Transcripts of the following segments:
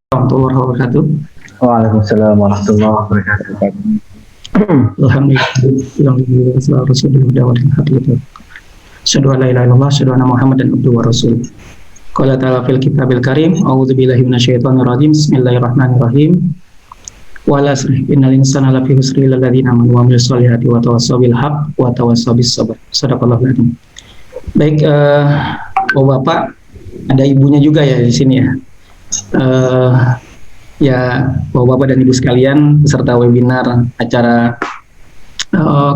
Warahmatullahi wabarakatuh. Waalaikumsalam warahmatullahi wabarakatuh. Alhamdulillah, Rasulullah wa hadirin. Asyhadu an la ilaha illallah, asyhadu anna Muhammadan abduhu wa rasuluh. Qala ta'ala fil kitabil karim, a'udzu billahi minasyaitonir rajim. Bismillahirrahmanirrahim. Wal 'asri innal insana lafi khusri illa alladziina aamanu wa 'amilus shalihati wa tawassaw bil haqq wa tawassaw bis sabr. Shadaqallahul adzim. Baik, Bapak, ada ibunya juga ya di sini ya. Ya, Bapak-Bapak dan Ibu sekalian, peserta webinar acara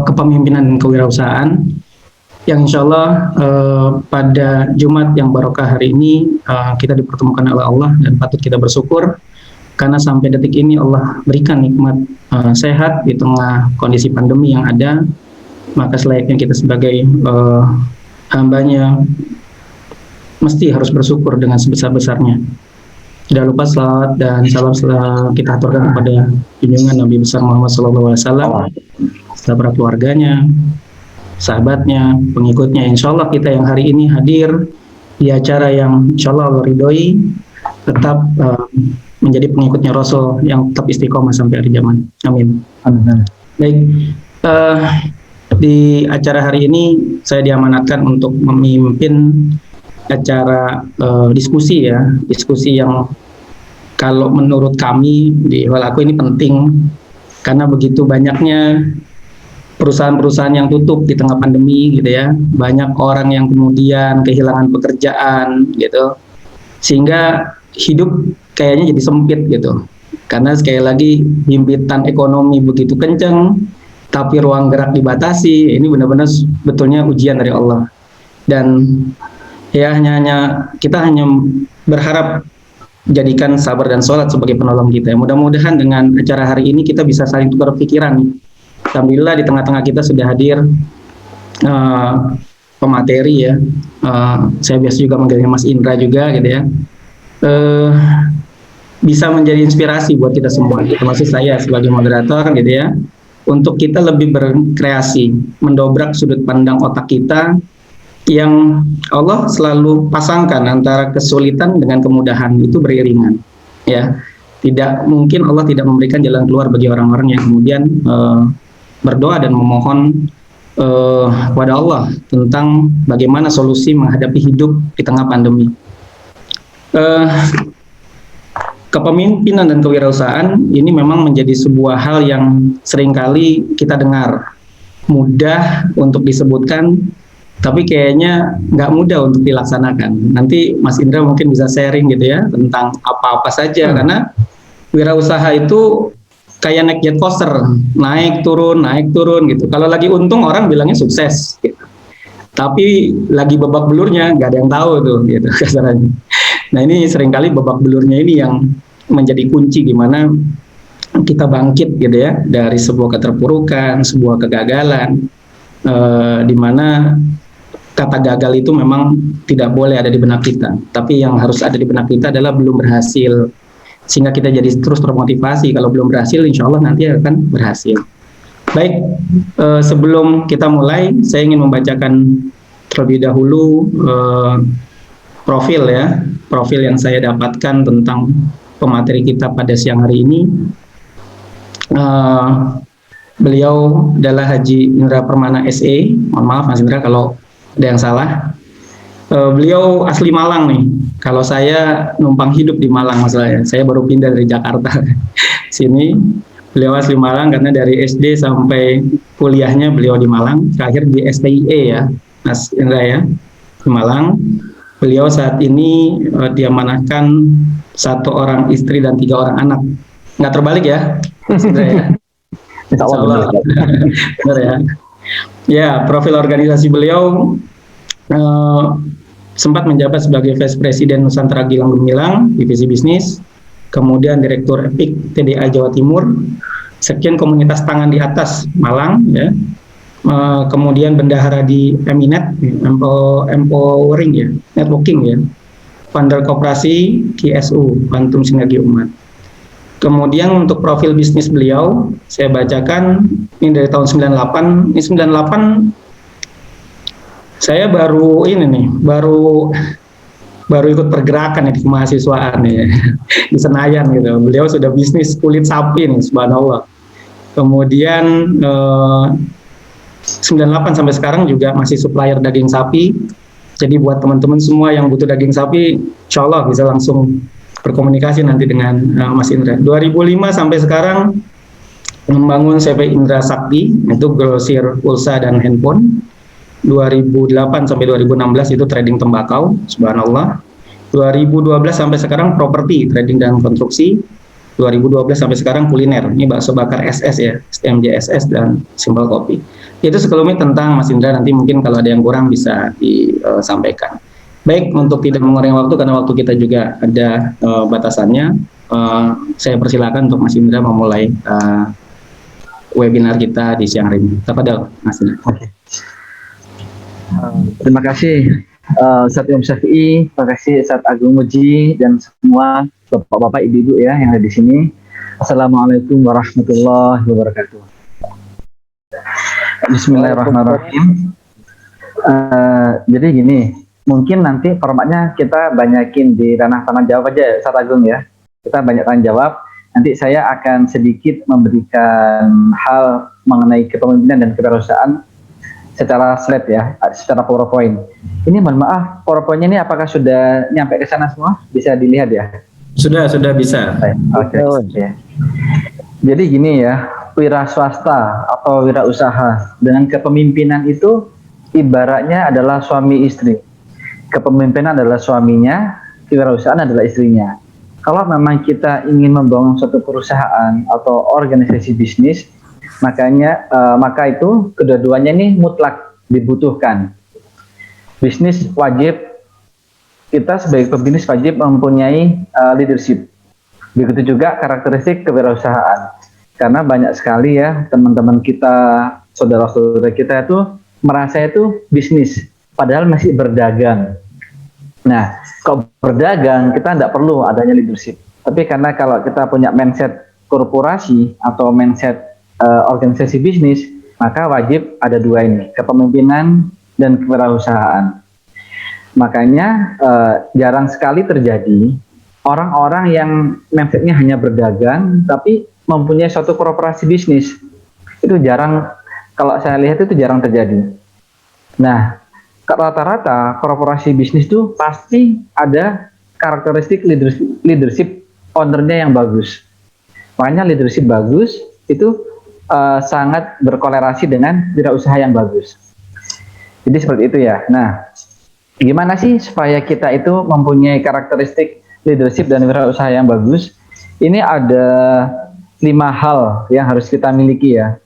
kepemimpinan dan kewirausahaan yang insya Allah pada Jumat yang barokah hari ini kita dipertemukan oleh Allah dan patut kita bersyukur karena sampai detik ini Allah berikan nikmat sehat di tengah kondisi pandemi yang ada. Maka selayaknya kita sebagai hambanya mesti harus bersyukur dengan sebesar-besarnya. Tidak lupa salawat dan salam kita aturkan kepada junjungan Nabi besar Muhammad SAW, beserta keluarganya, sahabatnya, pengikutnya. Insya Allah kita yang hari ini hadir di acara yang insya Allah Allah ridhoi, tetap menjadi pengikutnya Rasul yang tetap istiqomah sampai akhir zaman. Amin. Amin. Baik, di acara hari ini saya diamanatkan untuk memimpin acara diskusi ya, diskusi yang kalau menurut kami di Walaku ini penting karena begitu banyaknya perusahaan-perusahaan yang tutup di tengah pandemi gitu ya, banyak orang yang kemudian kehilangan pekerjaan gitu, sehingga hidup kayaknya jadi sempit gitu, karena sekali lagi himpitan ekonomi begitu kencang, tapi ruang gerak dibatasi. Ini benar-benar betulnya ujian dari Allah dan ya kita hanya berharap jadikan sabar dan sholat sebagai penolong kita. Mudah-mudahan dengan acara hari ini kita bisa saling tukar pikiran. Alhamdulillah di tengah-tengah kita sudah hadir pemateri ya. Saya biasa juga manggilnya Mas Indra juga gitu ya. Bisa menjadi inspirasi buat kita semua, termasuk saya sebagai moderator gitu ya, untuk kita lebih berkreasi, mendobrak sudut pandang otak kita yang Allah selalu pasangkan antara kesulitan dengan kemudahan itu beriringan ya. Tidak mungkin Allah tidak memberikan jalan keluar bagi orang-orang yang kemudian berdoa dan memohon kepada Allah tentang bagaimana solusi menghadapi hidup di tengah pandemi. Kepemimpinan dan kewirausahaan ini memang menjadi sebuah hal yang seringkali kita dengar mudah untuk disebutkan, tapi kayaknya nggak mudah untuk dilaksanakan. Nanti Mas Indra mungkin bisa sharing gitu ya tentang apa-apa saja, karena wirausaha itu kayak naik jet coaster, naik turun gitu. Kalau lagi untung orang bilangnya sukses, gitu. Tapi lagi babak belurnya nggak ada yang tahu tuh, gitu kasarannya. Nah ini seringkali babak belurnya ini yang menjadi kunci gimana kita bangkit gitu ya dari sebuah keterpurukan, sebuah kegagalan, di mana kata gagal itu memang tidak boleh ada di benak kita, tapi yang harus ada di benak kita adalah belum berhasil, sehingga kita jadi terus termotivasi. Kalau belum berhasil, insya Allah nanti akan berhasil. Baik, sebelum kita mulai, saya ingin membacakan terlebih dahulu profil yang saya dapatkan tentang pemateri kita pada siang hari ini. Beliau adalah Haji Indra Permana SE. Mohon maaf Mas Indra kalau ada yang salah. Beliau asli Malang nih. Kalau saya numpang hidup di Malang masalahnya. Saya baru pindah dari Jakarta sini. Beliau asli Malang karena dari SD sampai kuliahnya beliau di Malang. Terakhir di STIE ya, Mas Indra ya, di Malang. Beliau saat ini diamanahkan 1 orang istri dan 3 orang anak. Nggak terbalik ya, Mas Indra ya? Insya Allah. Benar ya. Ya, profil organisasi beliau sempat menjabat sebagai Vice President Nusantara Gilang Gemilang, Divisi Bisnis, kemudian Direktur EPIK TDA Jawa Timur, Sekjen Komunitas Tangan di Atas Malang, ya, kemudian Bendahara di Eminet, Empowering ya, Networking ya, Founder Koperasi KSU, Bantum Sinergi Umat. Kemudian untuk profil bisnis beliau, saya bacakan ini dari tahun 98. Ini 98 saya baru baru ikut pergerakan ya di kemahasiswaan ya di Senayan gitu. Beliau sudah bisnis kulit sapi nih, subhanallah. Kemudian 98 sampai sekarang juga masih supplier daging sapi. Jadi buat teman-teman semua yang butuh daging sapi, insya Allah bisa langsung berkomunikasi nanti dengan Mas Indra. 2005 sampai sekarang membangun CV Indra Sakti, itu grosir pulsa dan handphone. 2008 sampai 2016 itu trading tembakau, subhanallah. 2012 sampai sekarang properti, trading dan konstruksi. 2012 sampai sekarang kuliner, ini bakso bakar SS ya, MJSS dan Simple Kopi. Itu sekelumit tentang Mas Indra, nanti mungkin kalau ada yang kurang bisa disampaikan. Baik, untuk tidak mengurangi waktu, karena waktu kita juga ada batasannya, saya persilakan untuk Mas Indra memulai webinar kita di siang hari ini. Tafadhol, Mas Indra. Oke. Terima kasih Ustadz Imam Syafi'i, terima kasih Ustadz Agung Muji dan semua bapak-bapak, ibu-ibu ya yang ada di sini. Assalamualaikum warahmatullahi wabarakatuh. Bismillahirrahmanirrahim. Jadi gini, mungkin nanti formatnya kita banyakin di ranah tanya jawab aja, Ustadz Agung ya. Kita banyak tanya jawab. Nanti saya akan sedikit memberikan hal mengenai kepemimpinan dan kewirausahaan secara slide ya, secara PowerPoint. Ini mohon maaf, PowerPoint-nya ini apakah sudah nyampe ke sana semua? Bisa dilihat ya? Sudah bisa. Oke. Okay. Jadi gini ya, wira swasta atau wirausaha dengan kepemimpinan itu ibaratnya adalah suami istri. Kepemimpinan adalah suaminya, kewirausahaan adalah istrinya. Kalau memang kita ingin membangun suatu perusahaan atau organisasi bisnis, maka itu kedua-duanya ini mutlak dibutuhkan. Bisnis wajib, kita sebagai pebisnis wajib mempunyai leadership. Begitu juga karakteristik kewirausahaan. Karena banyak sekali ya teman-teman kita, saudara-saudara kita itu merasa itu bisnis, padahal masih berdagang. Nah, kalau berdagang kita tidak perlu adanya leadership. Tapi karena kalau kita punya mindset korporasi atau mindset organisasi bisnis, maka wajib ada dua ini, kepemimpinan dan kewirausahaan. Makanya jarang sekali terjadi orang-orang yang mindsetnya hanya berdagang tapi mempunyai suatu korporasi bisnis. Itu jarang, kalau saya lihat itu jarang terjadi. Nah, rata-rata korporasi bisnis itu pasti ada karakteristik leadership ownernya yang bagus. Makanya leadership bagus itu sangat berkolerasi dengan wirausaha yang bagus. Jadi seperti itu ya. Nah, gimana sih supaya kita itu mempunyai karakteristik leadership dan wirausaha yang bagus? Ini ada 5 hal yang harus kita miliki ya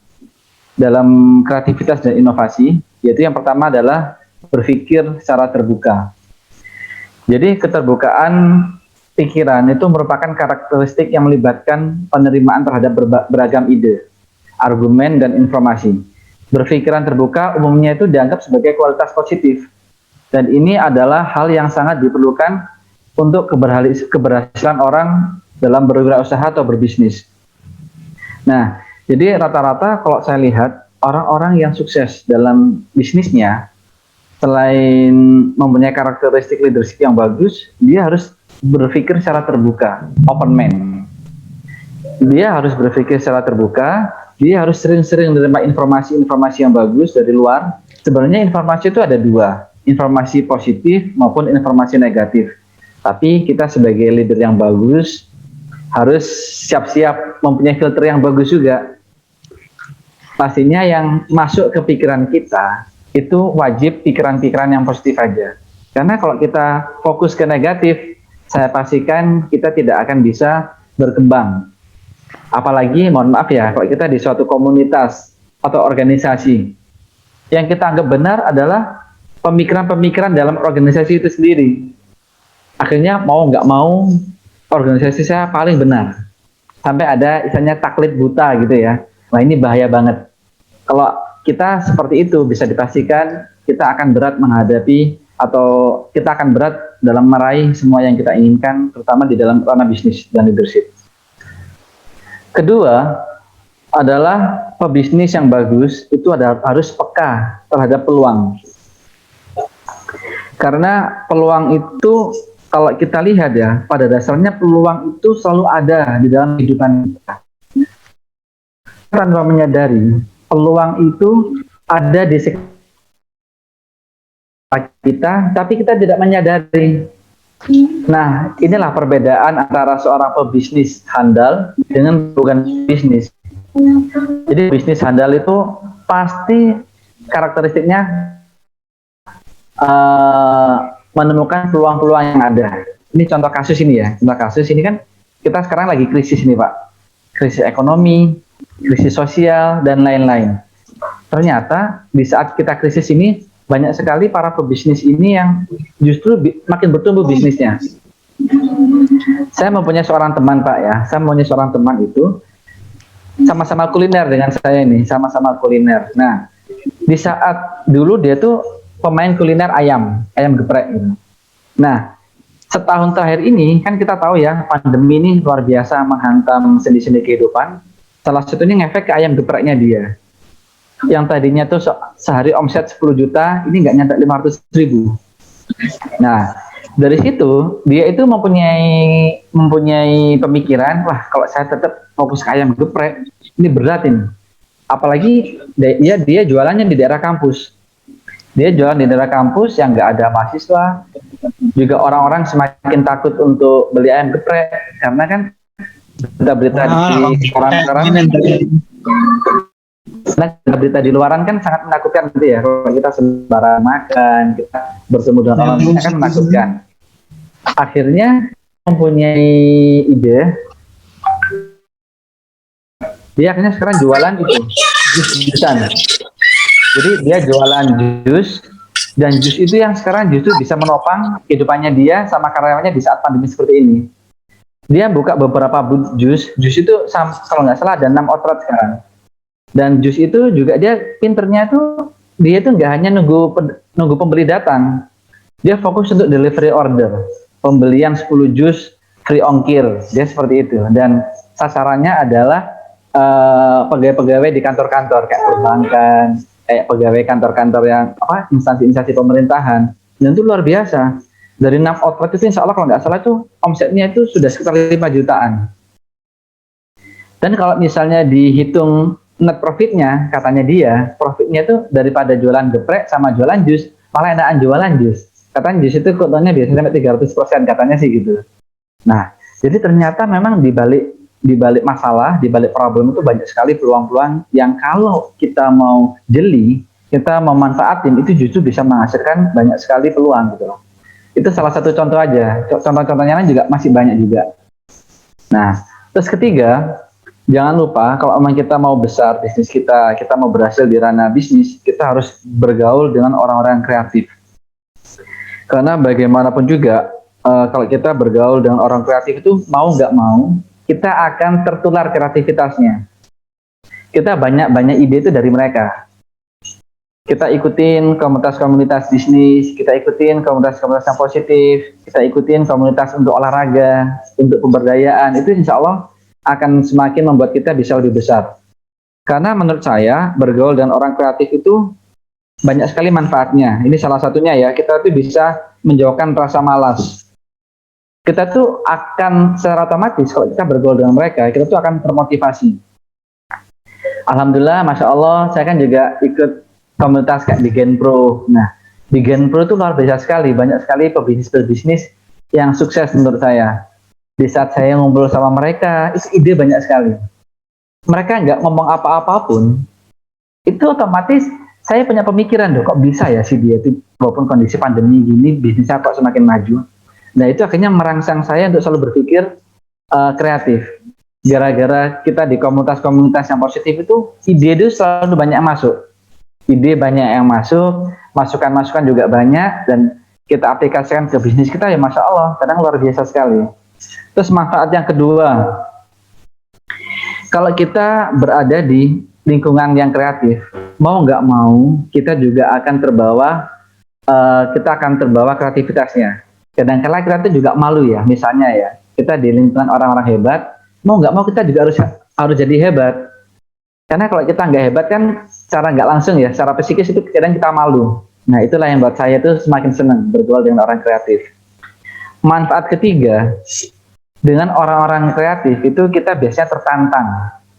dalam kreativitas dan inovasi. Yaitu yang pertama adalah berpikir secara terbuka. Jadi keterbukaan pikiran itu merupakan karakteristik yang melibatkan penerimaan terhadap beragam ide, argumen, dan informasi. Berpikiran terbuka umumnya itu dianggap sebagai kualitas positif. Dan ini adalah hal yang sangat diperlukan untuk keberhasilan orang dalam berwirausaha atau berbisnis. Nah, jadi rata-rata kalau saya lihat, orang-orang yang sukses dalam bisnisnya, selain mempunyai karakteristik leadership yang bagus, dia harus berpikir secara terbuka, open mind. Dia harus berpikir secara terbuka, dia harus sering-sering menerima informasi-informasi yang bagus dari luar. Sebenarnya informasi itu ada dua, informasi positif maupun informasi negatif. Tapi kita sebagai leader yang bagus harus siap-siap mempunyai filter yang bagus juga. Pastinya yang masuk ke pikiran kita itu wajib pikiran-pikiran yang positif aja. Karena kalau kita fokus ke negatif, saya pastikan kita tidak akan bisa berkembang. Apalagi, mohon maaf ya, kalau kita di suatu komunitas atau organisasi, yang kita anggap benar adalah pemikiran-pemikiran dalam organisasi itu sendiri. Akhirnya mau nggak mau, organisasi saya paling benar. Sampai ada istilahnya taklid buta gitu ya. Nah ini bahaya banget. Kalau kita seperti itu, bisa dipastikan kita akan berat menghadapi atau kita akan berat dalam meraih semua yang kita inginkan, terutama di dalam ranah bisnis dan leadership. Kedua adalah pebisnis yang bagus itu harus peka terhadap peluang. Karena peluang itu kalau kita lihat ya, pada dasarnya peluang itu selalu ada di dalam kehidupan kita. Tanpa menyadari, peluang itu ada di sekitar kita, tapi kita tidak menyadari. Nah, inilah perbedaan antara seorang pebisnis handal dengan bukan bisnis. Jadi bisnis handal itu pasti karakteristiknya menemukan peluang-peluang yang ada. Ini contoh kasus ini ya. Contoh kasus ini kan kita sekarang lagi krisis nih Pak. Krisis ekonomi, krisis sosial, dan lain-lain. Ternyata di saat kita krisis ini banyak sekali para pebisnis ini yang justru makin bertumbuh bisnisnya. Saya mempunyai seorang teman Pak ya. Saya mempunyai seorang teman itu sama-sama kuliner dengan saya ini, sama-sama kuliner. Nah, di saat dulu dia tuh pemain kuliner ayam geprek gitu. Nah, setahun terakhir ini kan kita tahu ya, pandemi ini luar biasa menghantam sendi-sendi kehidupan. Salah satunya ngefek ke ayam gepreknya dia. Yang tadinya tuh sehari omset 10 juta, ini nggak nyampe 500.000. Nah, dari situ dia itu mempunyai pemikiran, wah kalau saya tetap fokus ke ayam geprek, ini berat ini. Apalagi dia jualannya di daerah kampus. Dia jualan di daerah kampus yang nggak ada mahasiswa, juga orang-orang semakin takut untuk beli ayam geprek karena kan berita-berita di koran-koran, berita di luaran kan sangat menakutkan gitu ya. Kalau kita sembarangan makan, kita bertemu dengan orang lain kan menakutkan. Akhirnya mempunyai ide, dia akhirnya sekarang jualan itu jus-jusan. Jadi dia jualan jus, dan jus itu yang sekarang justru bisa menopang kehidupannya dia sama karyawannya di saat pandemi seperti ini. Dia buka beberapa jus itu kalau nggak salah ada 6 outlet sekarang. Dan jus itu juga dia pinternya tuh, dia tuh nggak hanya nunggu pembeli datang, dia fokus untuk delivery order, pembelian 10 jus free ongkir, dia seperti itu. Dan sasarannya adalah pegawai-pegawai di kantor-kantor kayak perbankan, kayak pegawai kantor-kantor yang instansi-instansi pemerintahan. Dan itu luar biasa. Dari 6 outlet itu insya Allah kalau nggak salah itu omsetnya itu sudah sekitar 5 jutaan. Dan kalau misalnya dihitung net profitnya, katanya dia, profitnya itu daripada jualan geprek sama jualan jus, malah enakan jualan jus. Katanya jus itu keuntungannya biasanya sampai 300%, katanya sih gitu. Nah, jadi ternyata memang di balik masalah, di balik problem itu banyak sekali peluang-peluang yang kalau kita mau jeli, kita mau manfaatin, itu justru bisa menghasilkan banyak sekali peluang gitu loh. Itu salah satu contoh aja. Contoh-contohnya juga masih banyak juga. Nah, terus ketiga, jangan lupa kalau memang kita mau besar bisnis kita mau berhasil di ranah bisnis, kita harus bergaul dengan orang-orang kreatif. Karena bagaimanapun juga, kalau kita bergaul dengan orang kreatif itu mau nggak mau, kita akan tertular kreativitasnya. Kita banyak ide itu dari mereka. Kita ikutin komunitas-komunitas bisnis, kita ikutin komunitas-komunitas yang positif, kita ikutin komunitas untuk olahraga, untuk pemberdayaan, itu insya Allah akan semakin membuat kita bisa lebih besar. Karena menurut saya, bergaul dengan orang kreatif itu banyak sekali manfaatnya. Ini salah satunya ya, kita tuh bisa menjauhkan rasa malas. Kita tuh akan secara otomatis, kalau kita bergaul dengan mereka, kita tuh akan termotivasi. Alhamdulillah, Masya Allah, saya kan juga ikut komunitas kayak di Genpro. Nah, di Genpro itu luar biasa sekali, banyak sekali pebisnis yang sukses menurut saya. Di saat saya ngumpul sama mereka, itu ide banyak sekali. Mereka nggak ngomong apa-apa pun, itu otomatis saya punya pemikiran, kok bisa ya si dia itu, walaupun kondisi pandemi gini, bisnisnya kok semakin maju. Nah, itu akhirnya merangsang saya untuk selalu berpikir kreatif. Gara-gara kita di komunitas-komunitas yang positif itu, ide itu selalu banyak masuk. Ide banyak yang masuk, masukan-masukan juga banyak, dan kita aplikasikan ke bisnis kita, ya Masya Allah, kadang luar biasa sekali. Terus manfaat yang kedua, kalau kita berada di lingkungan yang kreatif, mau nggak mau, kita juga akan terbawa kreativitasnya. Kadang-kadang kita itu juga malu ya, misalnya ya, kita di lingkungan orang-orang hebat, mau nggak mau kita juga harus jadi hebat. Karena kalau kita nggak hebat kan, secara nggak langsung ya, secara psikis itu kadang kita malu. Nah, itulah yang buat saya itu semakin senang bergaul dengan orang kreatif. Manfaat ketiga, dengan orang-orang kreatif itu kita biasanya tertantang.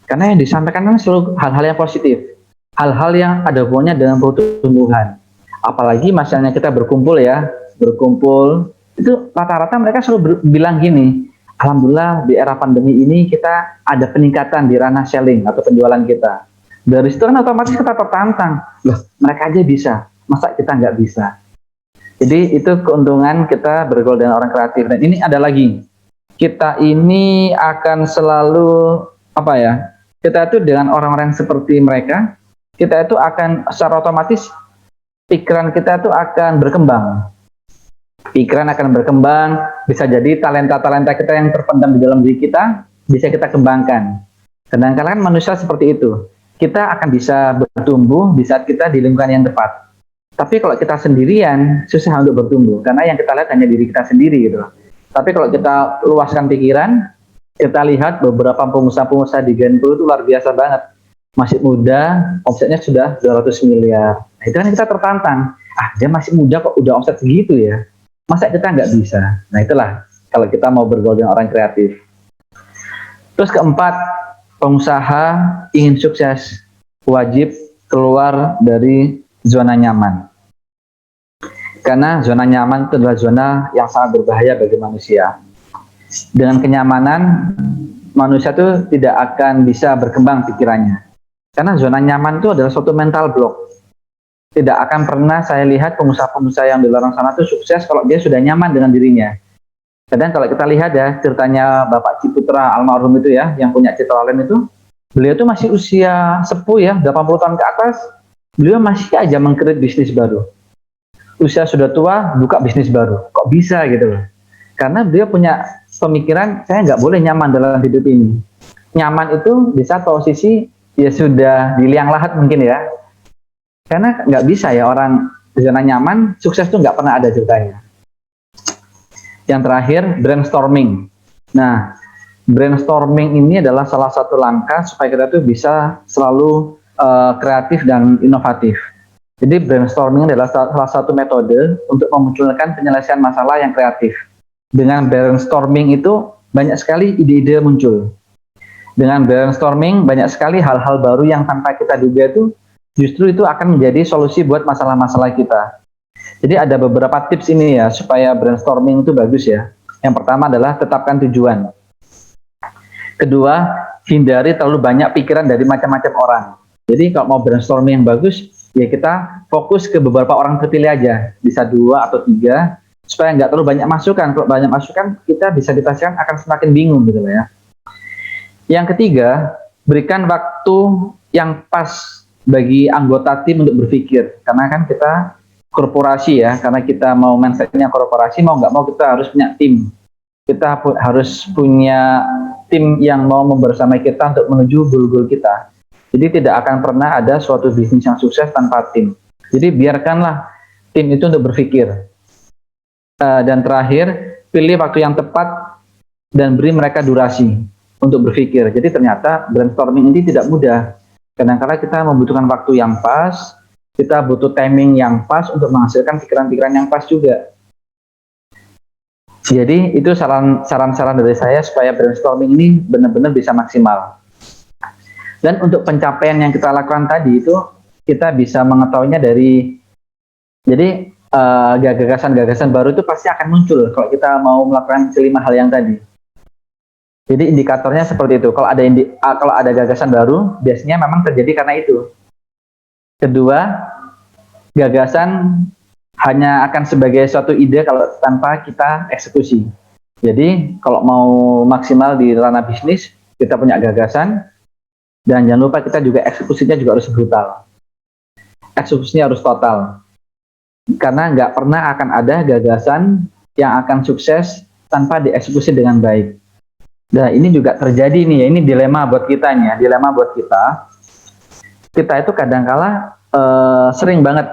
Karena yang disampaikan kan selalu hal-hal yang positif. Hal-hal yang ada hubungannya dengan pertumbuhan. Apalagi misalnya kita berkumpul ya, berkumpul, itu rata-rata mereka selalu bilang gini, alhamdulillah di era pandemi ini kita ada peningkatan di ranah selling atau penjualan kita. Dari situ kan otomatis kita tertantang, loh mereka aja bisa, masa kita nggak bisa? Jadi itu keuntungan kita bergaul dengan orang kreatif. Dan ini ada lagi, kita ini akan selalu apa ya? Kita itu dengan orang-orang seperti mereka, kita itu akan secara otomatis pikiran kita itu akan berkembang. Pikiran akan berkembang, bisa jadi talenta-talenta kita yang terpendam di dalam diri kita bisa kita kembangkan. Kadang-kadang kan manusia seperti itu. Kita akan bisa bertumbuh di saat kita di lingkungan yang tepat. Tapi kalau kita sendirian, susah untuk bertumbuh. Karena yang kita lihat hanya diri kita sendiri gitu. Tapi kalau kita luaskan pikiran, kita lihat beberapa pengusaha-pengusaha di Genpo itu luar biasa banget. Masih muda, omsetnya sudah 200 miliar. Nah itu kan kita tertantang. Dia masih muda kok udah omset segitu ya. Masa kita nggak bisa? Nah itulah kalau kita mau bergaul dengan orang kreatif. Terus keempat, pengusaha ingin sukses, wajib keluar dari zona nyaman. Karena zona nyaman itu adalah zona yang sangat berbahaya bagi manusia. Dengan kenyamanan, manusia itu tidak akan bisa berkembang pikirannya. Karena zona nyaman itu adalah suatu mental block. Tidak akan pernah saya lihat pengusaha-pengusaha yang di luar sana itu sukses kalau dia sudah nyaman dengan dirinya. Kadang kalau kita lihat ya, ceritanya Bapak Ciputra almarhum itu ya, yang punya Citra Land itu, beliau itu masih usia sepuh ya, 80 tahun ke atas, beliau masih aja mengkreat bisnis baru. Usia sudah tua, buka bisnis baru. Kok bisa gitu loh? Karena beliau punya pemikiran, saya nggak boleh nyaman dalam hidup ini. Nyaman itu bisa posisi ya sudah di liang lahat mungkin ya. Karena nggak bisa ya orang di zona nyaman, sukses itu nggak pernah ada ceritanya. Yang terakhir, brainstorming. Nah, brainstorming ini adalah salah satu langkah supaya kita tuh bisa selalu kreatif dan inovatif. Jadi brainstorming adalah salah satu metode untuk memunculkan penyelesaian masalah yang kreatif. Dengan brainstorming itu banyak sekali ide-ide muncul. Dengan brainstorming banyak sekali hal-hal baru yang tanpa kita duga itu justru itu akan menjadi solusi buat masalah-masalah kita. Jadi ada beberapa tips ini ya supaya brainstorming itu bagus ya. Yang pertama adalah tetapkan tujuan. Kedua, hindari terlalu banyak pikiran dari macam-macam orang. Jadi kalau mau brainstorming yang bagus, ya kita fokus ke beberapa orang terpilih aja. Bisa 2 atau 3, supaya nggak terlalu banyak masukan. Kalau banyak masukan, kita bisa dipastikan akan semakin bingung gitu ya. Yang ketiga, berikan waktu yang pas bagi anggota tim untuk berpikir. Karena kan kita korporasi ya, karena kita mau mindsetnya korporasi, mau nggak mau kita harus punya tim. Kita harus punya tim yang mau membersamai kita untuk menuju goal-goal kita. Jadi tidak akan pernah ada suatu bisnis yang sukses tanpa tim. Jadi biarkanlah tim itu untuk berpikir. Dan terakhir, pilih waktu yang tepat dan beri mereka durasi untuk berpikir. Jadi ternyata brainstorming ini tidak mudah. Kadang-kadang kita membutuhkan waktu yang pas, kita butuh timing yang pas untuk menghasilkan pikiran-pikiran yang pas juga. Jadi itu saran-saran dari saya supaya brainstorming ini benar-benar bisa maksimal. Dan untuk pencapaian yang kita lakukan tadi itu kita bisa mengetahuinya dari, jadi gagasan-gagasan baru itu pasti akan muncul kalau kita mau melakukan kelima hal yang tadi. Jadi indikatornya seperti itu. Kalau ada gagasan baru, biasanya memang terjadi karena itu. Kedua, gagasan hanya akan sebagai suatu ide kalau tanpa kita eksekusi. Jadi kalau mau maksimal di ranah bisnis, kita punya gagasan, dan jangan lupa kita juga eksekusinya juga harus brutal. Eksekusinya harus total. Karena nggak pernah akan ada gagasan yang akan sukses tanpa dieksekusi dengan baik. Nah ini juga terjadi nih ya, ini dilema buat kita nih ya, dilema buat kita. Kita itu kadang-kala sering banget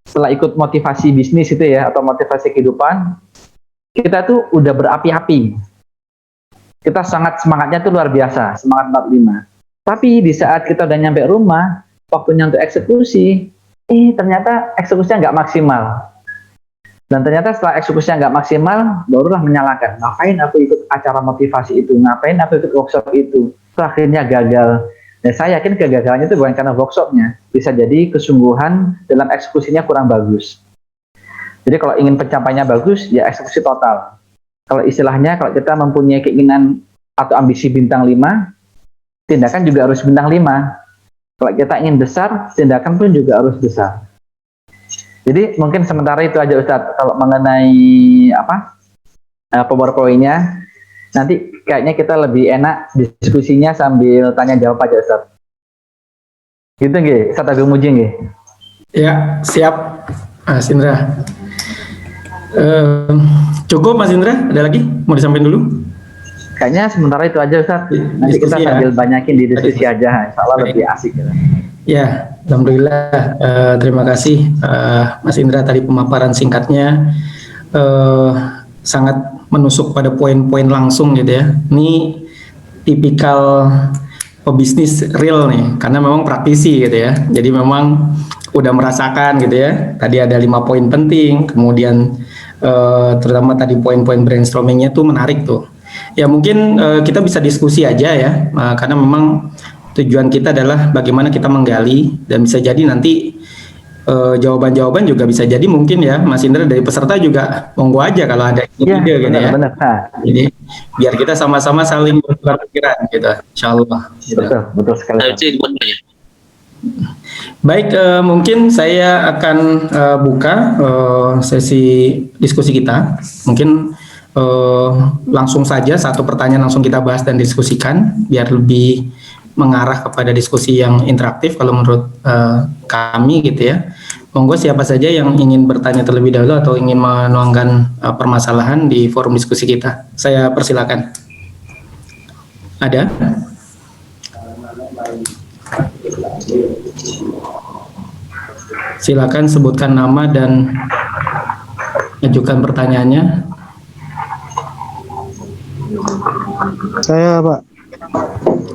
setelah ikut motivasi bisnis itu ya, atau motivasi kehidupan, kita tuh udah berapi-api. Kita semangatnya tuh luar biasa, semangat 45. Tapi di saat kita udah nyampe rumah, waktunya untuk eksekusi, ternyata eksekusinya nggak maksimal. Dan ternyata setelah eksekusinya nggak maksimal, barulah menyalahkan. Ngapain aku ikut acara motivasi itu? Ngapain aku ikut workshop itu? Itu akhirnya gagal. Dan saya yakin kegagalannya itu bukan karena workshopnya. Bisa jadi kesungguhan dalam eksekusinya kurang bagus. Jadi kalau ingin pencapaiannya bagus, ya eksekusi total. Kalau istilahnya, kalau kita mempunyai keinginan atau ambisi bintang 5, tindakan juga harus bintang 5. Kalau kita ingin besar, tindakan pun juga harus besar. Jadi mungkin sementara itu aja Ustadz. Kalau mengenai PowerPoint-nya, nanti kayaknya kita lebih enak diskusinya sambil tanya jawab aja Ustadz. Gitu nggih, Ustadz Agung Muji nggih. Ya, siap Mas Indra. Cukup Mas Indra, ada lagi mau disampaikan dulu? Kayaknya sementara itu aja Ustadz. Nanti kita sambil banyakin di diskusi aja, insya Allah lebih asik gitu. Ya, alhamdulillah. Terima kasih Mas Indra, tadi pemaparan singkatnya sangat menusuk pada poin-poin langsung gitu ya. Ini tipikal pebisnis real nih, karena memang praktisi gitu ya. Jadi memang udah merasakan gitu ya. Tadi ada 5 poin penting, kemudian terutama tadi poin-poin brainstormingnya tuh menarik tuh. Ya mungkin kita bisa diskusi aja ya, karena memang tujuan kita adalah bagaimana kita menggali, dan bisa jadi nanti jawaban-jawaban juga bisa jadi mungkin ya Mas Indra dari peserta juga monggo aja kalau ada ide gitu ya. Benar. Jadi biar kita sama-sama saling bertukar pikiran gitu, insyaallah. Gitu. Betul sekali. Baik, mungkin saya akan buka sesi diskusi kita. Mungkin langsung saja satu pertanyaan langsung kita bahas dan diskusikan biar lebih mengarah kepada diskusi yang interaktif kalau menurut kami gitu ya. Monggo siapa saja yang ingin bertanya terlebih dahulu atau ingin menuangkan permasalahan di forum diskusi kita. Saya persilakan. Ada? Silakan sebutkan nama dan ajukan pertanyaannya. Saya Pak.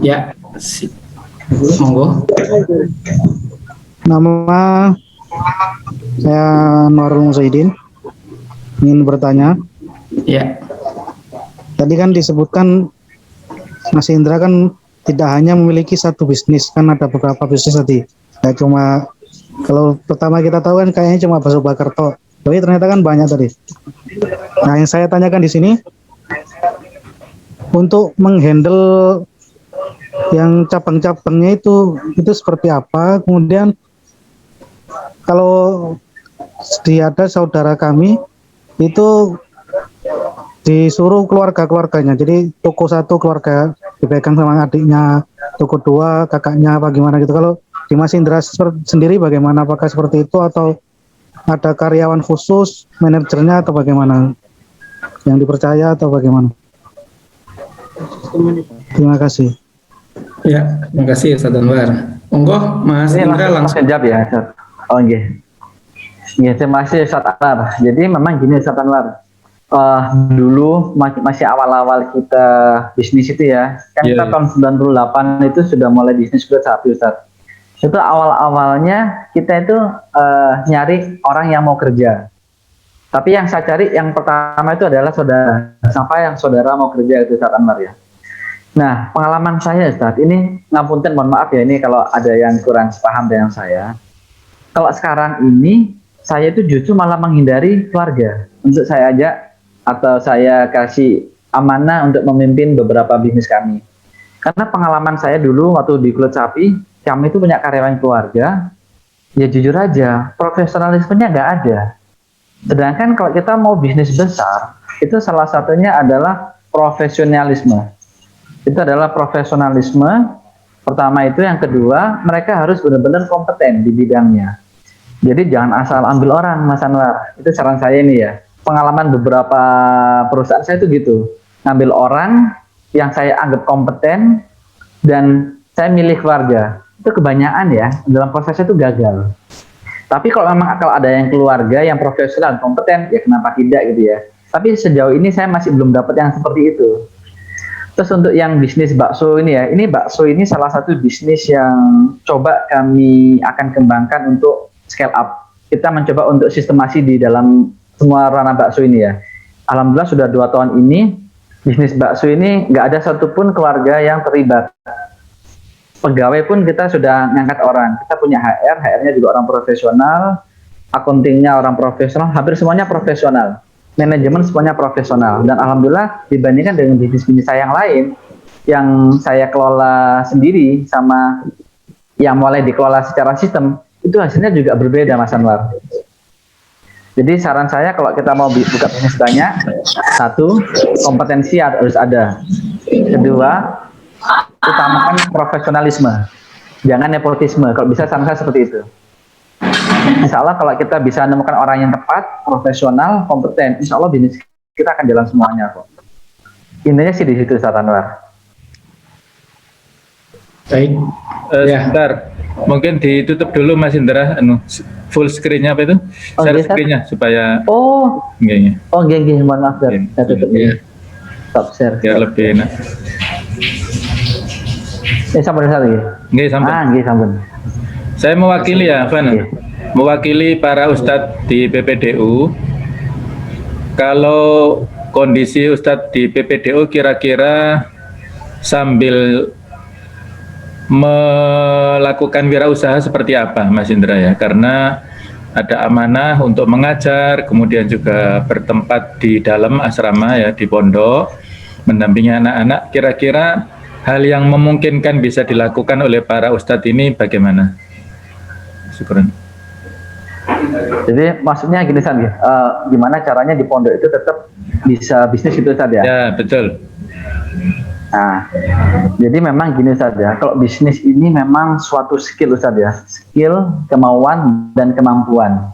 Ya, monggo. Nama saya Anwarul Musaidin. Ingin bertanya. Ya. Tadi kan disebutkan Mas Indra kan tidak hanya memiliki satu bisnis, kan ada beberapa bisnis tadi. Ya cuma kalau pertama kita tahu kan kayaknya cuma bakso bakar tok. Tapi ternyata kan banyak tadi. Nah, yang saya tanyakan di sini untuk menghandle yang cabang-cabangnya itu seperti apa? Kemudian kalau ada saudara kami itu disuruh keluarga-keluarganya, jadi toko satu keluarga dipegang sama adiknya, toko dua kakaknya, apa gimana gitu. Kalau di Mas Indra sendiri bagaimana? Apakah seperti itu atau ada karyawan khusus, manajernya atau bagaimana? Yang dipercaya atau bagaimana? Terima kasih. Ya, terima kasih Ustaz Anwar. Monggo Mas Indra langsung jawab ya. Oh nggih. Ya, terima kasih Ustaz Anwar. Jadi memang gini Ustaz Anwar. Dulu masih awal-awal kita bisnis itu ya. Kan kita tahun 98 itu sudah mulai bisnis kulit sapi Ustaz. Itu awal-awalnya kita itu nyari orang yang mau kerja. Tapi yang saya cari yang pertama itu adalah saudara. Siapa yang saudara mau kerja itu Ustaz Anwar ya. Nah, pengalaman saya Ustaz, ini ngapunten mohon maaf ya, ini kalau ada yang kurang paham dengan saya. Kalau sekarang ini, saya itu justru malah menghindari keluarga. Untuk saya ajak, atau saya kasih amanah untuk memimpin beberapa bisnis kami. Karena pengalaman saya dulu waktu di Kulit Sapi, kami itu punya karyawan keluarga, ya jujur aja, profesionalismenya nggak ada. Sedangkan kalau kita mau bisnis besar, itu salah satunya adalah profesionalisme. Itu adalah profesionalisme pertama itu, yang kedua mereka harus benar-benar kompeten di bidangnya. Jadi jangan asal ambil orang Mas Anwar, itu saran saya ini ya. Pengalaman beberapa perusahaan saya itu gitu, ngambil orang yang saya anggap kompeten dan saya milih keluarga. Itu kebanyakan ya, dalam prosesnya itu gagal. Tapi kalau memang ada yang keluarga yang profesional kompeten, ya kenapa tidak gitu ya. Tapi sejauh ini saya masih belum dapat yang seperti itu. Terus untuk yang bisnis bakso ini ya, ini bakso ini salah satu bisnis yang coba kami akan kembangkan untuk scale up. Kita mencoba untuk sistemasi di dalam semua ranah bakso ini ya. Alhamdulillah sudah 2 tahun ini bisnis bakso ini nggak ada satupun keluarga yang terlibat. Pegawai pun kita sudah ngangkat orang. Kita punya HR-nya juga orang profesional, accounting-nya orang profesional, hampir semuanya profesional. Manajemen semuanya profesional. Dan alhamdulillah dibandingkan dengan bisnis-bisnis saya yang lain, yang saya kelola sendiri sama yang mulai dikelola secara sistem, itu hasilnya juga berbeda, Mas Anwar. Jadi saran saya kalau kita mau buka bisnis banyak, 1, kompetensi harus ada. 2, utamakan profesionalisme, jangan nepotisme. Kalau bisa saran saya seperti itu. Insya Allah kalau kita bisa menemukan orang yang tepat, profesional, kompeten, insya Allah bisnis kita akan jalan semuanya kok. Intinya sih di situ, Ustaz Anwar. Baik. Sebentar, mungkin ditutup dulu Mas Indra, full screen-nya apa itu? Share screen-nya supaya. Nggih, mohon maaf, saya tutup ini. Stop share. Ya lebih enak. Sampun lagi. Nggih, sampun. Nggih, sampun. Saya mewakili ya, Van. Mewakili para ustadz di PPDU. Kalau kondisi ustadz di PPDU kira-kira sambil melakukan wirausaha seperti apa, Mas Indra ya? Karena ada amanah untuk mengajar, kemudian juga bertempat di dalam asrama ya, di pondok, mendampingi anak-anak. Kira-kira hal yang memungkinkan bisa dilakukan oleh para ustadz ini bagaimana? Syukuran. Jadi maksudnya gini Ustaz, gimana caranya di pondok itu tetap bisa bisnis itu Ustaz ya? Ya, betul. Nah, jadi memang gini Ustaz ya, kalau bisnis ini memang suatu skill Ustaz ya, skill, kemauan, dan kemampuan.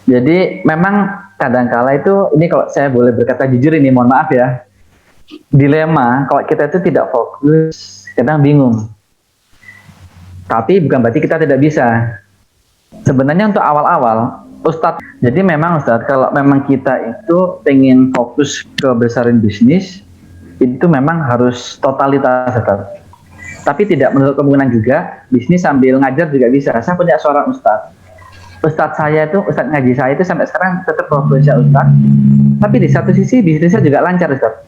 Jadi memang kadangkala itu, ini kalau saya boleh berkata jujur ini, mohon maaf ya, dilema kalau kita itu tidak fokus, kadang bingung. Tapi bukan berarti kita tidak bisa. Sebenarnya untuk awal-awal, Ustadz, jadi memang Ustadz, kalau memang kita itu pengen fokus ke besarin bisnis, itu memang harus totalitas Ustadz. Tapi tidak menutup kemungkinan juga, bisnis sambil ngajar juga bisa. Saya punya seorang Ustadz. Ustadz saya itu, Ustadz ngaji saya itu sampai sekarang tetap profesional Ustadz. Tapi di satu sisi bisnisnya juga lancar Ustadz.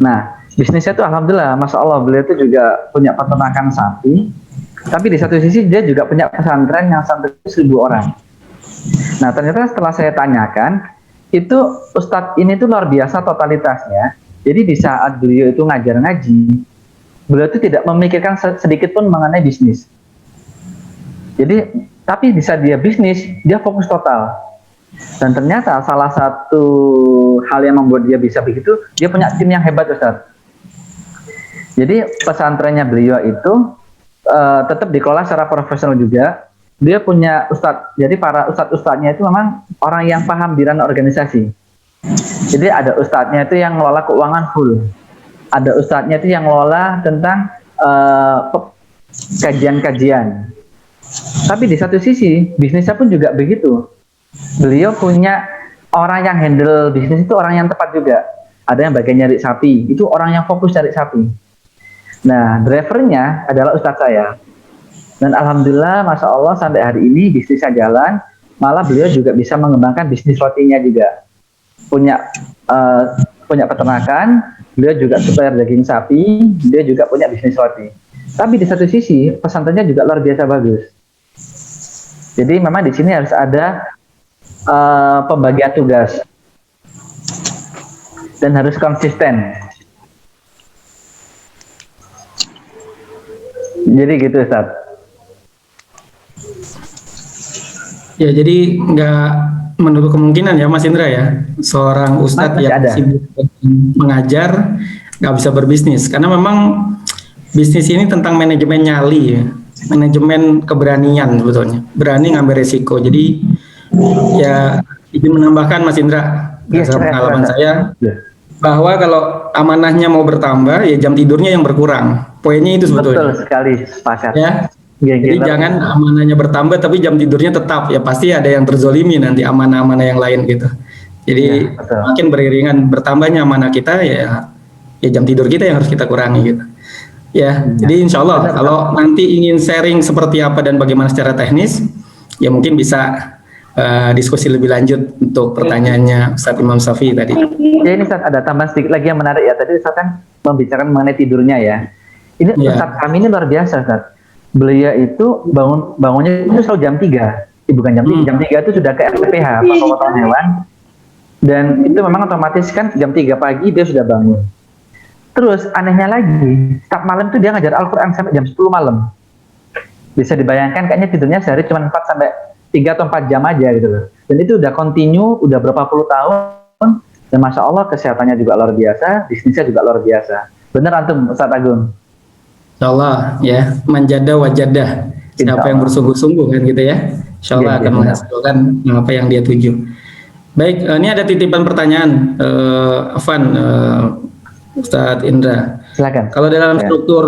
Nah, bisnisnya itu alhamdulillah, Masya Allah, beliau itu juga punya peternakan sapi. Tapi di satu sisi dia juga punya pesantren yang santri 1.000 orang. Nah ternyata setelah saya tanyakan, itu Ustadz ini tuh luar biasa totalitasnya. Jadi di saat beliau itu ngajar ngaji, beliau itu tidak memikirkan sedikit pun mengenai bisnis. Jadi tapi bisa dia bisnis, dia fokus total. Dan ternyata salah satu hal yang membuat dia bisa begitu, dia punya tim yang hebat Ustadz. Jadi pesantrennya beliau itu tetap dikelola secara profesional juga. Dia punya ustadz, jadi para ustadz-ustadznya itu memang orang yang paham di ranah organisasi. Jadi ada ustadznya itu yang ngelola keuangan full, ada ustadznya itu yang ngelola tentang kajian-kajian. Tapi di satu sisi bisnisnya pun juga begitu. Beliau punya orang yang handle bisnis itu orang yang tepat juga. Ada yang bagian nyari sapi, itu orang yang fokus cari sapi. Nah, drivernya adalah ustadz saya. Dan alhamdulillah, Masya Allah, sampai hari ini bisnisnya jalan. Malah beliau juga bisa mengembangkan bisnis rotinya juga. Punya peternakan, beliau juga supplier daging sapi, dia juga punya bisnis roti. Tapi di satu sisi, pesantrennya juga luar biasa bagus. Jadi memang di sini harus ada pembagian tugas. Dan harus konsisten. Jadi gitu Ustaz. Ya jadi nggak menutup kemungkinan ya Mas Indra ya, seorang ustadz yang sibuk mengajar nggak bisa berbisnis. Karena memang bisnis ini tentang manajemen nyali ya, manajemen keberanian sebetulnya. Berani ngambil resiko. Jadi ya ingin menambahkan Mas Indra, berdasarkan pengalaman saya, bahwa kalau amanahnya mau bertambah ya jam tidurnya yang berkurang. Poinnya itu sebetulnya. Betul sekali, sepakat. Ya. Jadi jangan amanahnya bertambah tapi jam tidurnya tetap, ya pasti ada yang terzolimi nanti amanah-amanah yang lain gitu. Jadi makin beriringan bertambahnya amanah kita ya jam tidur kita yang harus kita kurangi gitu. Ya, jadi insya Allah kalau nanti ingin sharing seperti apa dan bagaimana secara teknis, ya mungkin bisa diskusi lebih lanjut untuk pertanyaannya Ustadz Imam Safi tadi. Ya ini Ustaz, ada tambahan sedikit lagi yang menarik ya. Tadi Ustaz kan membicarakan mengenai tidurnya ya. Ini Ustaz kami ini luar biasa Ustaz. Beliau itu bangunnya itu selalu jam 3. Bukan jam 3, jam 3 itu sudah ke RPH, pemotongan hewan. Dan itu memang otomatis kan jam 3 pagi dia sudah bangun. Terus anehnya lagi, setiap malam itu dia ngajar Al-Quran sampai jam 10 malam. Bisa dibayangkan kayaknya tidurnya sehari cuma 4 sampai 3 atau 4 jam aja gitu loh. Dan itu udah continue, udah berapa puluh tahun. Dan Masya Allah kesehatannya juga luar biasa, bisnisnya juga luar biasa. Bener antum Ustaz Agung? Insya Allah ya, manjada wajadah. Siapa yang bersungguh-sungguh kan gitu ya, Insya Allah akan menghasilkan apa yang dia tuju. Baik, ini ada titipan pertanyaan, Afwan, Ustadz Indra. Silakan. Kalau dalam struktur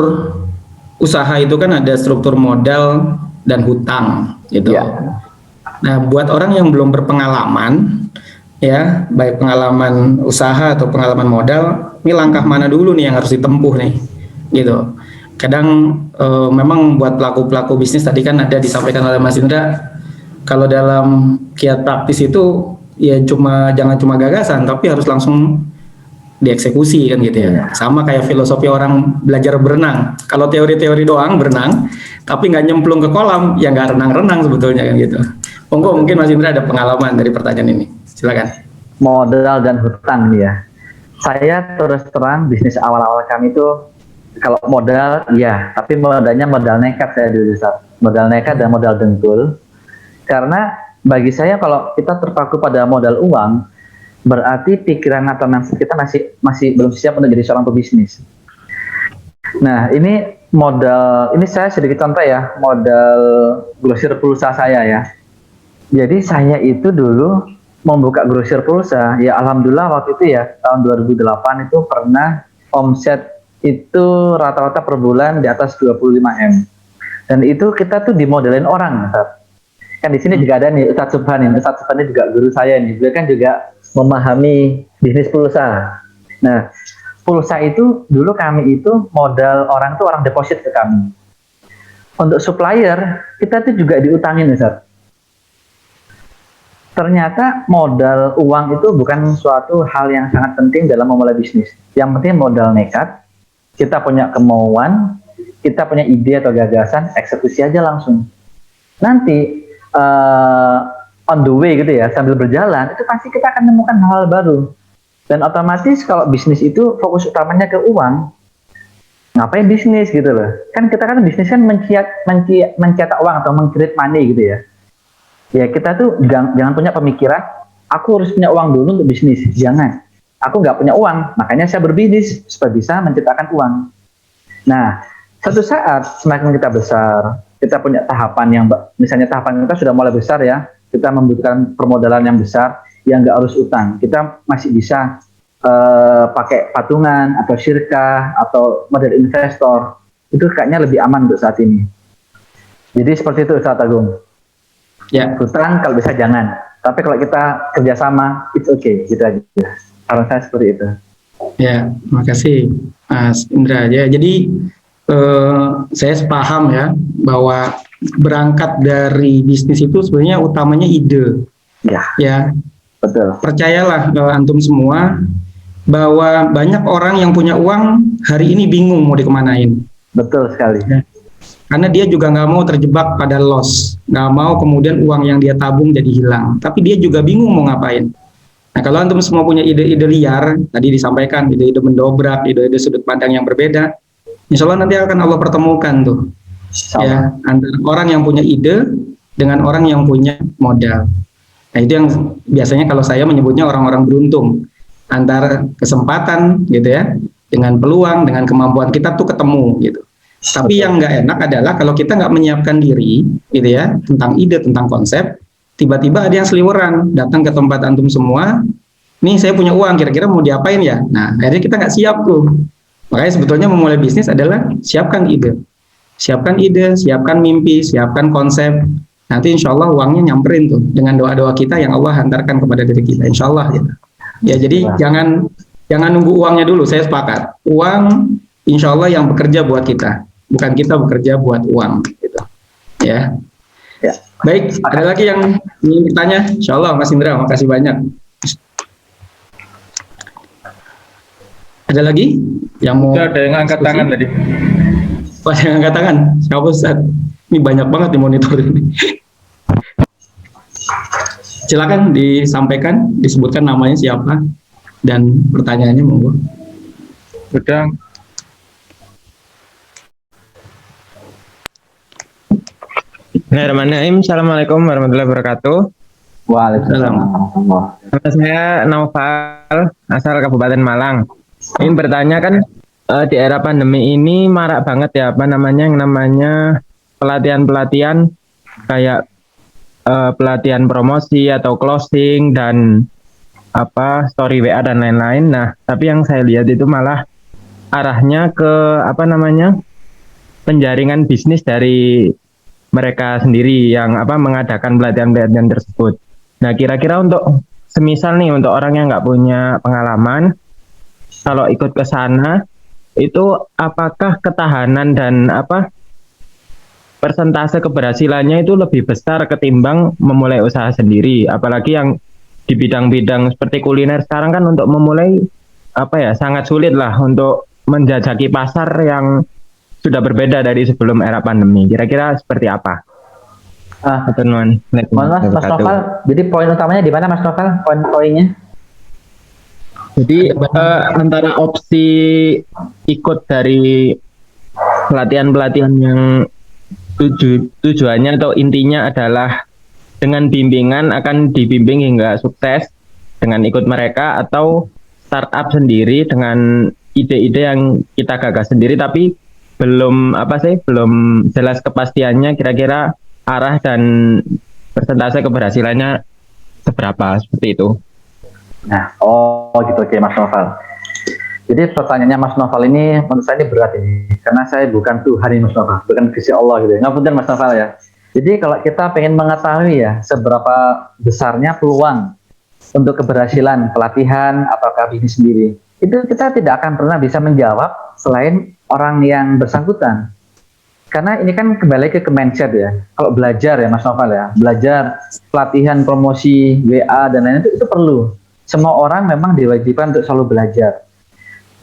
usaha itu kan ada struktur modal dan hutang gitu. Ya. Nah, buat orang yang belum berpengalaman, ya baik pengalaman usaha atau pengalaman modal, ini langkah mana dulu nih yang harus ditempuh nih, gitu. Kadang memang buat pelaku-pelaku bisnis tadi kan ada disampaikan oleh Mas Indra, kalau dalam kiat praktis itu ya jangan cuma gagasan, tapi harus langsung dieksekusi kan gitu ya. Sama kayak filosofi orang belajar berenang. Kalau teori-teori doang berenang, tapi nggak nyemplung ke kolam, ya nggak renang-renang sebetulnya kan gitu. Monggo mungkin Mas Indra ada pengalaman dari pertanyaan ini. Silakan. Modal dan hutang ya. Saya terus terang bisnis awal-awal kami itu kalau modal ya, tapi modalnya modal nekat saya dulu Ustaz. Modal nekat dan modal dengkul. Karena bagi saya kalau kita terpaku pada modal uang, berarti pikiran atau mindset kita masih belum siap untuk jadi seorang pebisnis. Nah, ini modal, ini saya sedikit contoh ya, modal grosir pulsa saya ya. Jadi saya itu dulu membuka grosir pulsa, ya alhamdulillah waktu itu ya, tahun 2008 itu pernah omset itu rata-rata per bulan di atas 25M. Dan itu kita tuh dimodelin orang, Ustaz. Kan di sini juga ada nih Ustaz Subhan ini. Ustaz Subhan ini juga guru saya nih. Dia kan juga memahami bisnis pulsa. Nah, pulsa itu dulu kami itu modal orang tuh orang deposit ke kami. Untuk supplier kita tuh juga diutangin, Ustaz. Ternyata modal uang itu bukan suatu hal yang sangat penting dalam memulai bisnis. Yang penting modal nekat, kita punya kemauan, kita punya ide atau gagasan, eksekusi aja langsung. Nanti on the way gitu ya, sambil berjalan, itu pasti kita akan menemukan hal-hal baru. Dan otomatis kalau bisnis itu fokus utamanya ke uang, ngapain bisnis gitu loh. Kan kita kan bisnis kan mencetak uang atau meng-create money gitu ya. Ya kita tuh jangan punya pemikiran, aku harus punya uang dulu untuk bisnis. Jangan. Aku nggak punya uang, makanya saya berbisnis supaya bisa menciptakan uang. Nah, suatu saat semakin kita besar, kita punya tahapan yang, misalnya tahapan kita sudah mulai besar ya, kita membutuhkan permodalan yang besar, yang nggak harus utang. Kita masih bisa pakai patungan atau syirkah atau model investor. Itu kayaknya lebih aman untuk saat ini. Jadi seperti itu Ustaz Agung. Ya, hutang kalau bisa jangan. Tapi kalau kita kerjasama, it's okay, gitu aja. Saran saya seperti itu. Ya, makasih Mas Indra. Ya, jadi saya sepaham ya bahwa berangkat dari bisnis itu sebenarnya utamanya ide. Ya, betul. Percayalah antum semua bahwa banyak orang yang punya uang hari ini bingung mau dikemanain. Betul sekali. Ya. Karena dia juga nggak mau terjebak pada loss, nggak mau kemudian uang yang dia tabung jadi hilang. Tapi dia juga bingung mau ngapain. Nah, kalau antum semua punya ide-ide liar, tadi disampaikan ide-ide mendobrak, ide-ide sudut pandang yang berbeda, insya Allah nanti akan Allah pertemukan tuh, ya, antara orang yang punya ide dengan orang yang punya modal. Nah, itu yang biasanya kalau saya menyebutnya orang-orang beruntung, antara kesempatan, gitu ya, dengan peluang, dengan kemampuan kita tuh ketemu, gitu. Tapi yang nggak enak adalah kalau kita nggak menyiapkan diri, gitu ya, tentang ide, tentang konsep. Tiba-tiba ada yang seliweran datang ke tempat antum semua, nih saya punya uang, kira-kira mau diapain ya? Nah, akhirnya kita nggak siap tuh. Makanya sebetulnya memulai bisnis adalah siapkan ide, siapkan mimpi, siapkan konsep. Nanti insya Allah uangnya nyamperin tuh dengan doa-doa kita yang Allah hantarkan kepada diri kita, insya Allah. Gitu. Ya, jadi jangan nunggu uangnya dulu. Saya sepakat. Uang insya Allah yang bekerja buat kita, bukan kita bekerja buat uang. Gitu. Ya. Baik, ada lagi yang ingin bertanya? Insya Allah, Mas Indra, makasih banyak. Ada lagi yang mau? Ada yang angkat diskusi? tangan tadi. Oh, yang angkat tangan. Siapa Ustaz? Ini banyak banget di monitor ini. Silakan disampaikan, disebutkan namanya siapa dan pertanyaannya monggo. Sudah. Bismillahirrahmanirrahim. Assalamualaikum warahmatullahi wabarakatuh. Waalaikumsalam. Nama saya Naufal, asal Kabupaten Malang. Ingin bertanya kan di era pandemi ini marak banget ya yang namanya pelatihan-pelatihan kayak pelatihan promosi atau closing dan story WA dan lain-lain. Nah, tapi yang saya lihat itu malah arahnya ke penjaringan bisnis dari mereka sendiri yang mengadakan pelatihan-pelatihan tersebut. Nah, kira-kira untuk semisal nih untuk orang yang nggak punya pengalaman, kalau ikut ke sana itu apakah ketahanan dan persentase keberhasilannya itu lebih besar ketimbang memulai usaha sendiri, apalagi yang di bidang-bidang seperti kuliner sekarang kan untuk memulai sangat sulit lah untuk menjajaki pasar yang sudah berbeda dari sebelum era pandemi. Kira-kira seperti apa? Mohon Mas Novel, jadi poin utamanya di mana Mas Novel? Poin-poinnya? Jadi antara opsi ikut dari pelatihan-pelatihan yang tujuannya atau intinya adalah dengan bimbingan akan dibimbing hingga sukses dengan ikut mereka, atau startup sendiri dengan ide-ide yang kita gagas sendiri tapi belum jelas kepastiannya kira-kira arah dan persentase keberhasilannya seberapa, seperti itu. Nah, gitu, oke Mas Novel. Jadi pertanyaannya Mas Novel ini menurut saya ini berat ini, karena saya bukan Tuhan ini Mas Novel, bukan Gusti Allah gitu ya. Ngapunten Mas Novel ya. Jadi kalau kita pengen mengetahui ya seberapa besarnya peluang untuk keberhasilan pelatihan apakah bisnis sendiri, itu kita tidak akan pernah bisa menjawab selain orang yang bersangkutan. Karena ini kan kembali ke mindset ya. Kalau belajar ya Mas Novel ya, belajar pelatihan, promosi, WA dan lain-lain itu perlu. Semua orang memang diwajibkan untuk selalu belajar.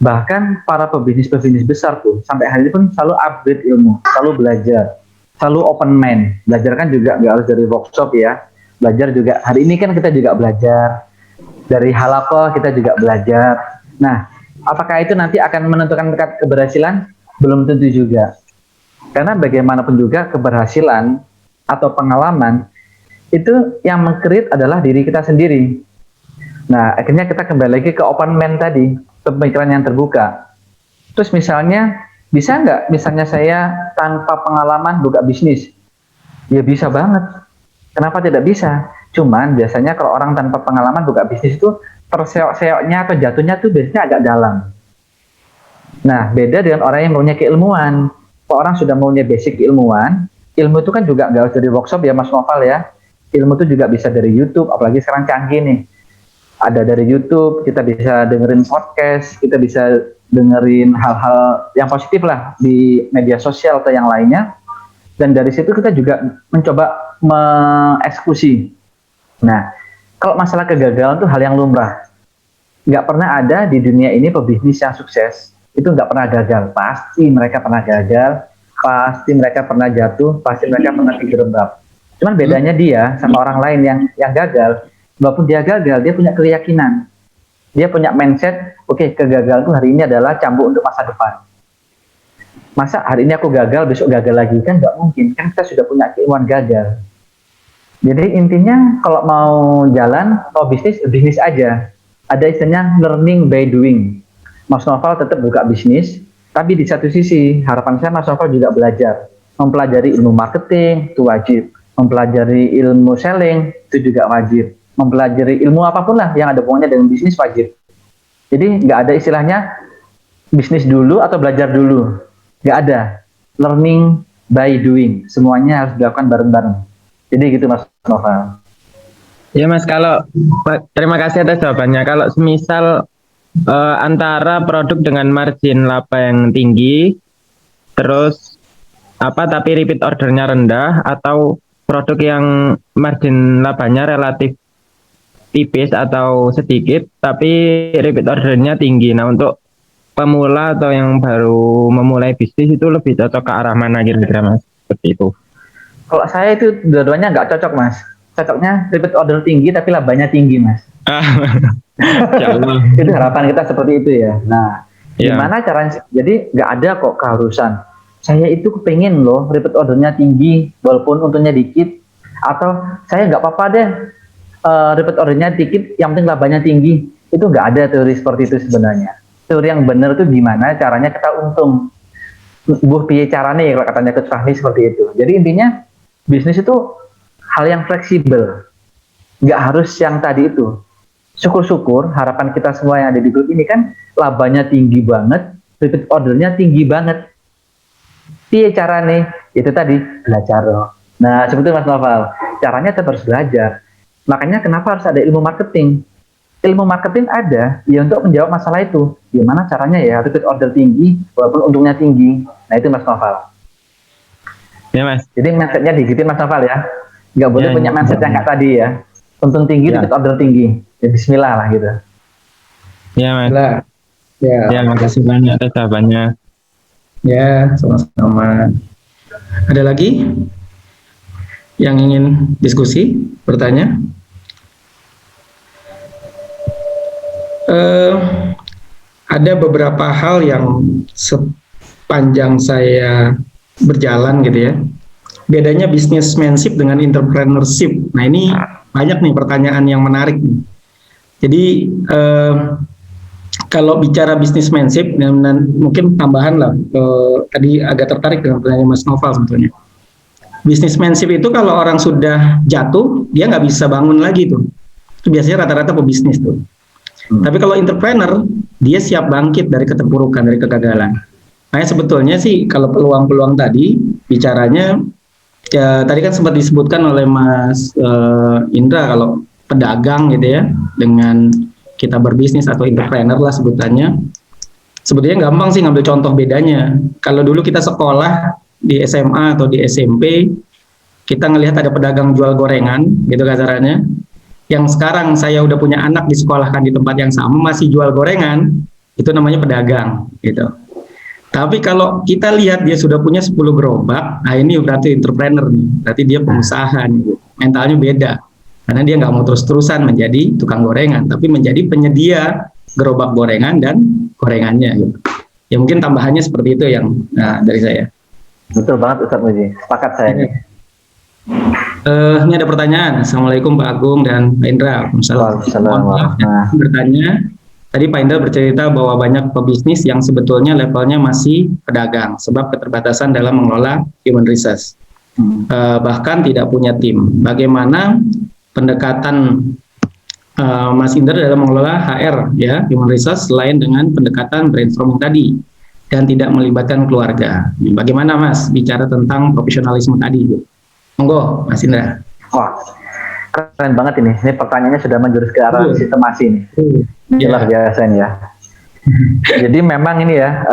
Bahkan para pebisnis besar tuh sampai hari ini pun selalu upgrade ilmu, selalu belajar, selalu open mind. Belajar kan juga nggak harus dari workshop ya. Belajar juga hari ini kan kita juga belajar dari halakoh, kita juga belajar. Nah, apakah itu nanti akan menentukan keberhasilan? Belum tentu juga. Karena bagaimanapun juga keberhasilan atau pengalaman itu yang meng-create adalah diri kita sendiri. Nah, akhirnya kita kembali lagi ke open mind tadi, pemikiran yang terbuka. Terus misalnya, bisa nggak misalnya saya tanpa pengalaman buka bisnis? Ya bisa banget. Kenapa tidak bisa? Cuman biasanya kalau orang tanpa pengalaman buka bisnis itu terseok-seoknya atau jatuhnya tuh biasanya agak dalam. Nah, beda dengan orang yang punya keilmuan. Kalau orang sudah punya basic keilmuan, ilmu itu kan juga nggak harus dari workshop ya Mas Novel ya. Ilmu itu juga bisa dari YouTube, apalagi sekarang canggih nih. Ada dari YouTube, kita bisa dengerin podcast, kita bisa dengerin hal-hal yang positif lah di media sosial atau yang lainnya. Dan dari situ kita juga mencoba mengeksekusi. Nah, kalau masalah kegagalan itu hal yang lumrah. Nggak pernah ada di dunia ini pebisnis yang sukses itu nggak pernah gagal. Pasti mereka pernah gagal, pasti mereka pernah jatuh, pasti mereka pernah terjerembab. Cuman bedanya dia sama orang lain yang gagal, walaupun dia gagal, dia punya keyakinan, dia punya mindset, oke, kegagalan itu hari ini adalah cambuk untuk masa depan. Masa hari ini aku gagal, besok gagal lagi, kan nggak mungkin, kan kita sudah punya keilmuan gagal. Jadi intinya kalau mau jalan, mau bisnis aja. Ada istilahnya learning by doing. Mas Novel tetap buka bisnis, tapi di satu sisi harapan saya Mas Novel juga belajar, mempelajari ilmu marketing itu wajib, mempelajari ilmu selling itu juga wajib, mempelajari ilmu apapun lah yang ada hubungannya dengan bisnis wajib. Jadi nggak ada istilahnya bisnis dulu atau belajar dulu, nggak ada. Learning by doing, semuanya harus dilakukan bareng-bareng. Jadi gitu Mas Novel. Ya Mas, terima kasih atas jawabannya. Kalau semisal antara produk dengan margin laba yang tinggi, terus tapi repeat ordernya rendah, atau produk yang margin labanya relatif tipis atau sedikit, tapi repeat ordernya tinggi. Nah, untuk pemula atau yang baru memulai bisnis itu lebih cocok ke arah mana kira-kira Mas? Seperti itu. Kalau saya itu dua-duanya nggak cocok Mas. Cocoknya repeat order tinggi tapi labanya tinggi Mas. Jauh. Itu harapan kita seperti itu ya. Nah, Ya. gimana caranya? Jadi nggak ada kok keharusan. Saya itu kepengen loh repeat ordernya tinggi walaupun untungnya dikit. Atau saya nggak apa-apa deh repeat ordernya dikit, yang penting labanya tinggi. Itu nggak ada teori seperti itu sebenarnya. Teori yang benar itu gimana caranya kita untung. Buh piye caranya ya kalau katanya Coach Fahmi seperti itu. Jadi intinya bisnis itu hal yang fleksibel. Nggak harus yang tadi itu. Syukur-syukur harapan kita semua yang ada di grup ini kan labanya tinggi banget, repeat ordernya tinggi banget. Piye caranya? Itu tadi belajar loh. Nah seperti Mas Noval, caranya tetap harus belajar. Makanya kenapa harus ada ilmu marketing? Ilmu marketing ada ya untuk menjawab masalah itu. Gimana caranya ya repeat order tinggi walaupun untungnya tinggi. Nah itu Mas Noval. Ya Mas. Jadi mindsetnya digituin Mas Noval ya. Nggak boleh Ya, punya ya. mindset yang kayak tadi ya. Untung tinggi, Ya. repeat order tinggi. Ya bismillah lah gitu. Ya Mas. Lah. Ya. Ya, makasih banyak atas jawabannya. Ya, sama-sama. Ada lagi yang ingin diskusi, bertanya? Ada beberapa hal yang sepanjang saya berjalan gitu ya. Bedanya businessmanship dengan entrepreneurship. Nah ini banyak nih pertanyaan yang menarik nih. Jadi kalau bicara businessmanship, dan mungkin tambahan lah, tadi agak tertarik dengan pertanyaan Mas Noval sebetulnya. Businessmanship itu kalau orang sudah jatuh, dia nggak bisa bangun lagi tuh. Itu biasanya rata-rata pebisnis tuh. Tapi kalau entrepreneur, dia siap bangkit dari keterpurukan, dari kegagalan. Nah sebetulnya sih kalau peluang-peluang tadi, bicaranya, ya, tadi kan sempat disebutkan oleh Mas Indra, kalau pedagang gitu ya, dengan kita berbisnis atau entrepreneur lah sebutannya, sebetulnya gampang sih ngambil contoh bedanya. Kalau dulu kita sekolah di SMA atau di SMP, kita ngelihat ada pedagang jual gorengan, gitu kasarannya. Yang sekarang saya udah punya anak disekolahkan di tempat yang sama masih jual gorengan, itu namanya pedagang, gitu. Tapi kalau kita lihat dia sudah punya 10 gerobak, nah ini berarti entrepreneur nih, berarti dia pengusaha nih, mentalnya beda. Karena dia nggak mau terus-terusan menjadi tukang gorengan, tapi menjadi penyedia gerobak gorengan dan gorengannya. Gitu. Ya mungkin tambahannya seperti itu yang dari saya. Betul banget Ustadz Muji, sepakat saya nih. Ini ada pertanyaan. Assalamualaikum Pak Agung dan Pak Indra. Waalaikumsalam. Bertanya, tadi Pak Indra bercerita bahwa banyak pebisnis yang sebetulnya levelnya masih pedagang, sebab keterbatasan dalam mengelola human resource. Bahkan tidak punya tim. Bagaimana pendekatan Mas Indra dalam mengelola HR, ya, human resource, selain dengan pendekatan brainstorming tadi dan tidak melibatkan keluarga? Bagaimana Mas bicara tentang profesionalisme tadi? Monggo, Mas Indra. Wah, keren banget ini. Ini pertanyaannya sudah menjurus ke arah sistemasi nih. Ini luar biasa nih ya. Jadi memang ini ya,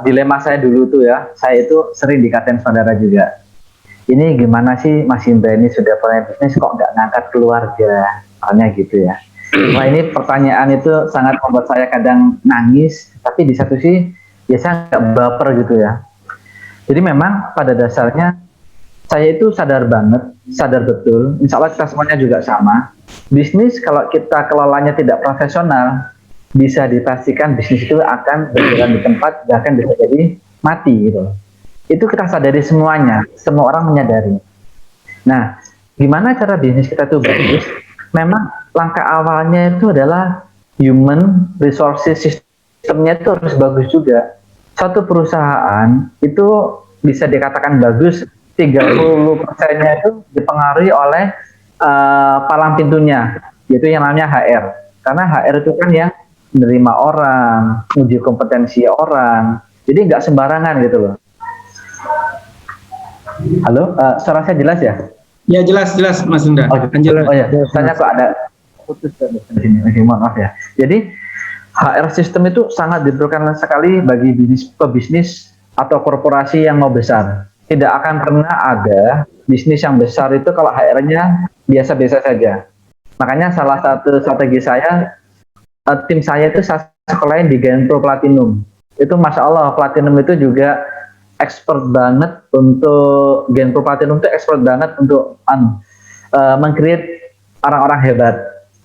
dilema saya dulu tuh ya, saya itu sering dikatain saudara juga. Ini gimana sih Mas Indra ini sudah punya bisnis kok nggak ngangkat keluarga? Soalnya gitu ya. Nah ini pertanyaan itu sangat membuat saya kadang nangis, tapi di satu sisi ya saya nggak baper gitu ya. Jadi memang pada dasarnya saya itu sadar banget, sadar betul, insya Allah kita semuanya juga sama. Bisnis kalau kita kelolanya tidak profesional, bisa dipastikan bisnis itu akan berjalan di tempat, bahkan bisa jadi mati gitu. Itu kita sadari semuanya, semua orang menyadari. Nah, gimana cara bisnis kita itu bagus? Memang langkah awalnya itu adalah human resources sistemnya itu harus bagus juga. Satu perusahaan itu bisa dikatakan bagus, 30%-nya itu dipengaruhi oleh palang pintunya, yaitu yang namanya HR. Karena HR itu kan yang menerima orang, uji kompetensi orang, jadi nggak sembarangan gitu loh. Halo, suara saya jelas ya? Ya jelas Mas Indra. Oh ya, tanya kok ada putus di sini. Mohon maaf ya. Jadi HR sistem itu sangat diperlukan sekali bagi pebisnis atau korporasi yang mau besar. Tidak akan pernah ada bisnis yang besar itu kalau HR-nya biasa-biasa saja. Makanya salah satu strategi saya, tim saya itu saya sekolahin di Genpro Platinum. Itu Masya Allah, Platinum itu juga expert banget untuk, Genpro Platinum itu expert banget untuk meng-create orang-orang hebat.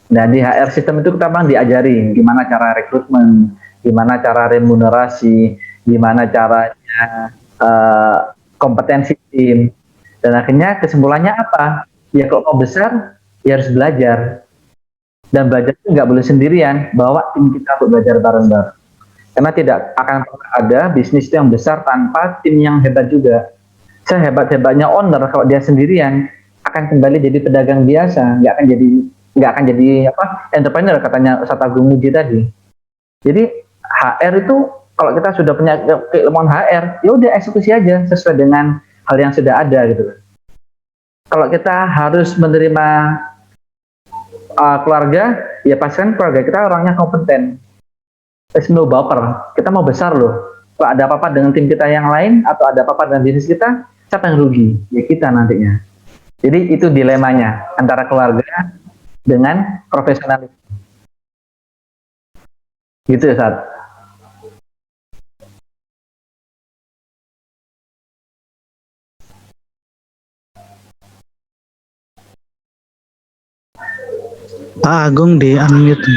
Nah, di HR system itu kita memang diajari gimana cara rekrutmen, gimana cara remunerasi, gimana caranya kompetensi tim. Dan akhirnya kesimpulannya apa? Ya kalau mau besar, ya harus belajar. Dan belajar itu nggak boleh sendirian, bawa tim kita untuk belajar bareng-bareng. Karena tidak akan pernah ada bisnis yang besar tanpa tim yang hebat juga. Sehebat-hebatnya owner, kalau dia sendirian, akan kembali jadi pedagang biasa, nggak akan jadi entrepreneur, katanya Ustadz Agung Muji tadi. Jadi HR itu kalau kita sudah punya keilmuan HR, ya udah eksekusi aja sesuai dengan hal yang sudah ada gitu. Kalau kita harus menerima keluarga, ya pastikan keluarga kita orangnya kompeten. No baper, kita mau besar loh. Kalau ada apa-apa dengan tim kita yang lain atau ada apa-apa dengan bisnis kita, siapa yang rugi? Ya kita nantinya. Jadi itu dilemanya antara keluarga dengan profesionalisme. Gitu ya, Sat. Pak Agung di unmute.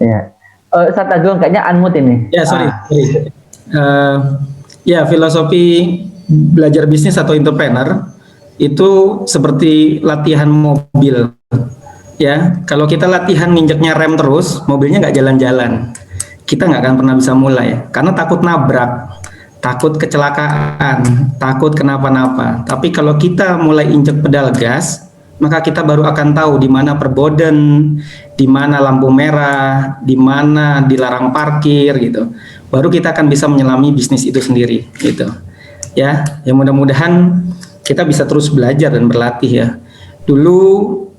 Ya. Ustadz Agung kayaknya unmute ini. Ya, sorry. Ya, filosofi belajar bisnis atau entrepreneur itu seperti latihan mobil. Ya, kalau kita latihan nginjeknya rem terus, mobilnya nggak jalan-jalan. Kita nggak akan pernah bisa mulai, karena takut nabrak, takut kecelakaan, takut kenapa-napa. Tapi kalau kita mulai injek pedal gas, maka kita baru akan tahu di mana perboden, di mana lampu merah, di mana dilarang parkir gitu. Baru kita akan bisa menyelami bisnis itu sendiri gitu. Ya, mudah-mudahan kita bisa terus belajar dan berlatih ya. Dulu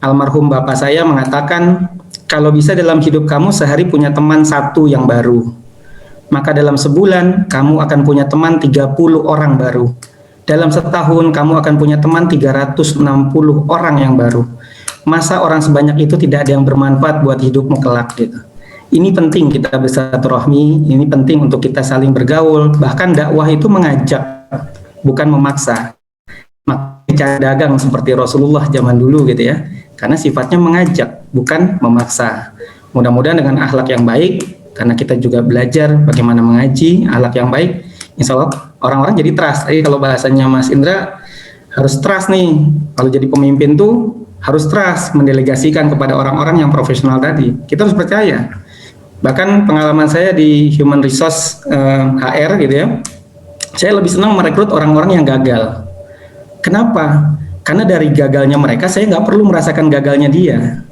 almarhum bapak saya mengatakan, kalau bisa dalam hidup kamu sehari punya teman satu yang baru, maka dalam sebulan kamu akan punya teman 30 orang baru. Dalam setahun kamu akan punya teman 360 orang yang baru. Masa orang sebanyak itu tidak ada yang bermanfaat buat hidupmu kelak gitu. Ini penting kita bersilaturahmi, ini penting untuk kita saling bergaul. Bahkan dakwah itu mengajak, bukan memaksa. Cara dagang seperti Rasulullah zaman dulu gitu ya, karena sifatnya mengajak bukan memaksa. Mudah-mudahan dengan akhlak yang baik, karena kita juga belajar bagaimana mengaji, akhlak yang baik, insya Allah orang-orang jadi trust. Jadi kalau bahasanya Mas Indra, harus trust nih. Kalau jadi pemimpin tuh harus trust, mendelegasikan kepada orang-orang yang profesional tadi. Kita harus percaya. Bahkan pengalaman saya di Human Resource HR gitu ya, saya lebih senang merekrut orang-orang yang gagal. Kenapa? Karena dari gagalnya mereka, saya nggak perlu merasakan gagalnya dia.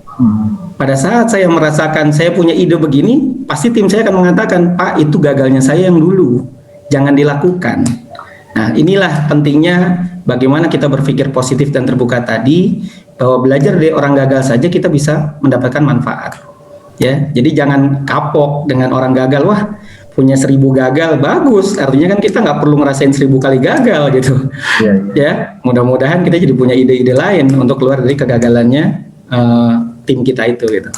Pada saat saya merasakan saya punya ide begini, pasti tim saya akan mengatakan, Pak, itu gagalnya saya yang dulu, jangan dilakukan. Nah, inilah pentingnya bagaimana kita berpikir positif dan terbuka tadi, bahwa belajar dari orang gagal saja kita bisa mendapatkan manfaat. Ya, jadi jangan kapok dengan orang gagal. Wah, punya 1000 gagal, bagus. Artinya kan kita nggak perlu ngerasain 1000 kali gagal gitu. Ya, mudah-mudahan kita jadi punya ide-ide lain untuk keluar dari kegagalannya tim kita itu gitu.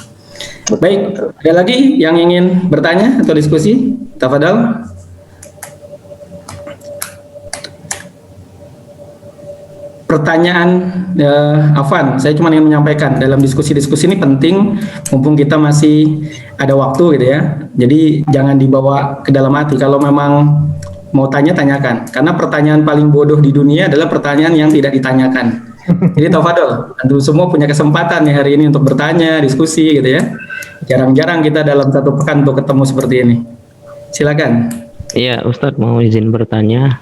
Baik, ada lagi yang ingin bertanya atau diskusi? Tafadhal. Pertanyaan Afan, saya cuma ingin menyampaikan dalam diskusi-diskusi ini penting, mumpung kita masih ada waktu gitu ya. Jadi jangan dibawa ke dalam hati. Kalau memang mau tanya, tanyakan. Karena pertanyaan paling bodoh di dunia adalah pertanyaan yang tidak ditanyakan. Jadi tafadhol, antum semua punya kesempatan ya hari ini untuk bertanya, diskusi gitu ya. Jarang-jarang kita dalam satu pekan untuk ketemu seperti ini. Silakan. Iya, Ustadz mau izin bertanya.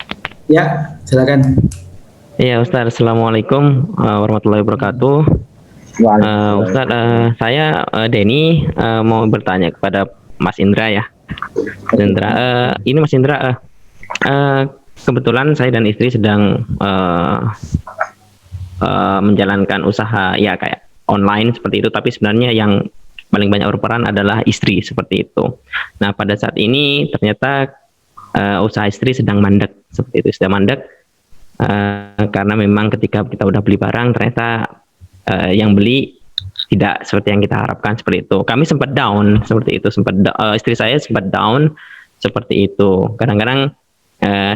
Ya, silakan. Iya, Ustadz. Assalamualaikum warahmatullahi wabarakatuh. Ustadz, saya Denny mau bertanya kepada Mas Indra ya. Ini Mas Indra, kebetulan saya dan istri sedang menjalankan usaha ya kayak online seperti itu, tapi sebenarnya yang paling banyak berperan adalah istri seperti itu. Nah, pada saat ini ternyata usaha istri sedang mandek seperti itu, sedang mandek. karena memang ketika kita udah beli barang ternyata yang beli tidak seperti yang kita harapkan, seperti itu. Kami sempat down seperti itu, istri saya sempat down seperti itu. Kadang-kadang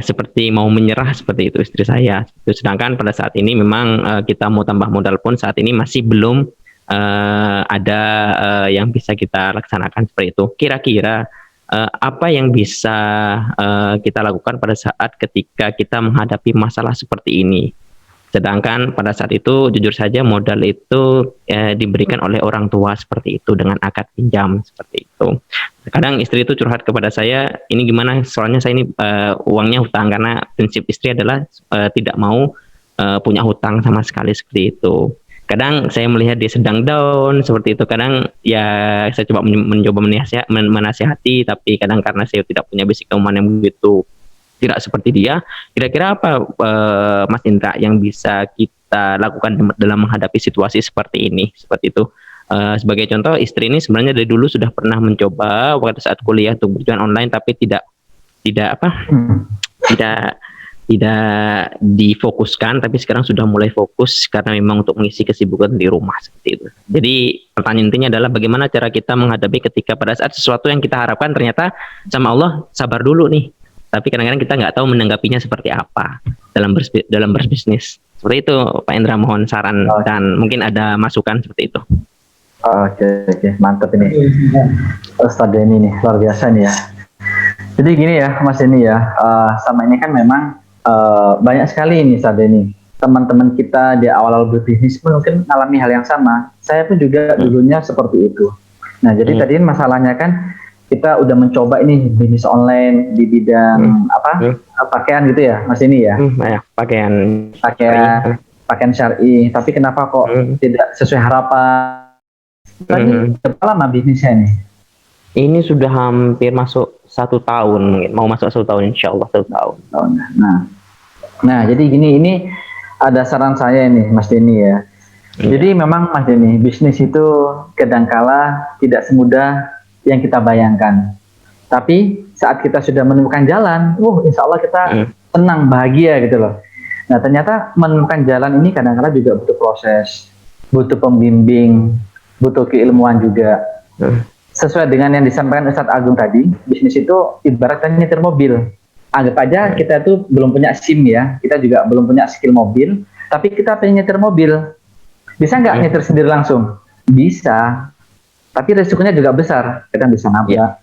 seperti mau menyerah seperti itu istri saya. Sedangkan pada saat ini memang kita mau tambah modal pun saat ini masih belum ada yang bisa kita laksanakan seperti itu. Kira-kira apa yang bisa kita lakukan pada saat ketika kita menghadapi masalah seperti ini? Sedangkan pada saat itu jujur saja modal itu diberikan oleh orang tua seperti itu dengan akad pinjam seperti itu. Kadang istri itu curhat kepada saya, ini gimana? Soalnya saya ini uangnya hutang, karena prinsip istri adalah tidak mau punya hutang sama sekali seperti itu. Kadang saya melihat dia sedang down seperti itu. Kadang ya saya coba mencoba menasihati, tapi kadang karena saya tidak punya basic keuangan yang begitu tidak seperti dia. Kira-kira apa Mas Indra yang bisa kita lakukan dalam menghadapi situasi seperti ini? Seperti itu. Sebagai contoh, istri ini sebenarnya dari dulu sudah pernah mencoba pada saat kuliah untuk berjualan online, tapi tidak difokuskan, tapi sekarang sudah mulai fokus karena memang untuk mengisi kesibukan di rumah seperti itu. Jadi pertanyaan intinya adalah bagaimana cara kita menghadapi ketika pada saat sesuatu yang kita harapkan ternyata sama Allah sabar dulu nih, tapi kadang-kadang kita nggak tahu menanggapinya seperti apa dalam berbisnis. Seperti itu Pak Indra, mohon saran dan mungkin ada masukan seperti itu. Oke, mantap ini Ustadz Denny nih, luar biasa nih ya. Jadi gini ya Mas Denny ya, sama ini kan memang banyak sekali ini saat ini teman-teman kita di awal-awal berbisnis pun mungkin mengalami hal yang sama. Saya pun juga dulunya seperti itu. Nah, jadi tadi masalahnya kan kita udah mencoba ini bisnis online di bidang pakaian gitu ya, Mas ini ya. Pakaian syar'i. Tapi kenapa kok tidak sesuai harapan? Tadi berapa lama bisnisnya nih? Ini sudah hampir masuk 1 tahun, mungkin mau masuk 1 tahun, insya Allah 1 tahun. Nah, jadi gini, ini ada saran saya nih, Mas Denny ya. Jadi memang Mas Denny, bisnis itu kadangkala tidak semudah yang kita bayangkan. Tapi saat kita sudah menemukan jalan, insya Allah kita tenang, bahagia gitu loh. Nah, ternyata menemukan jalan ini kadang-kala juga butuh proses, butuh pembimbing, butuh keilmuan juga. Sesuai dengan yang disampaikan Ustadz Agung tadi, bisnis itu ibaratnya nyetir mobil. Anggap aja kita tuh belum punya SIM ya, kita juga belum punya skill mobil, tapi kita pengen nyetir mobil. Bisa nggak nyetir sendiri langsung? Bisa, tapi resikonya juga besar. Kita bisa nabrak.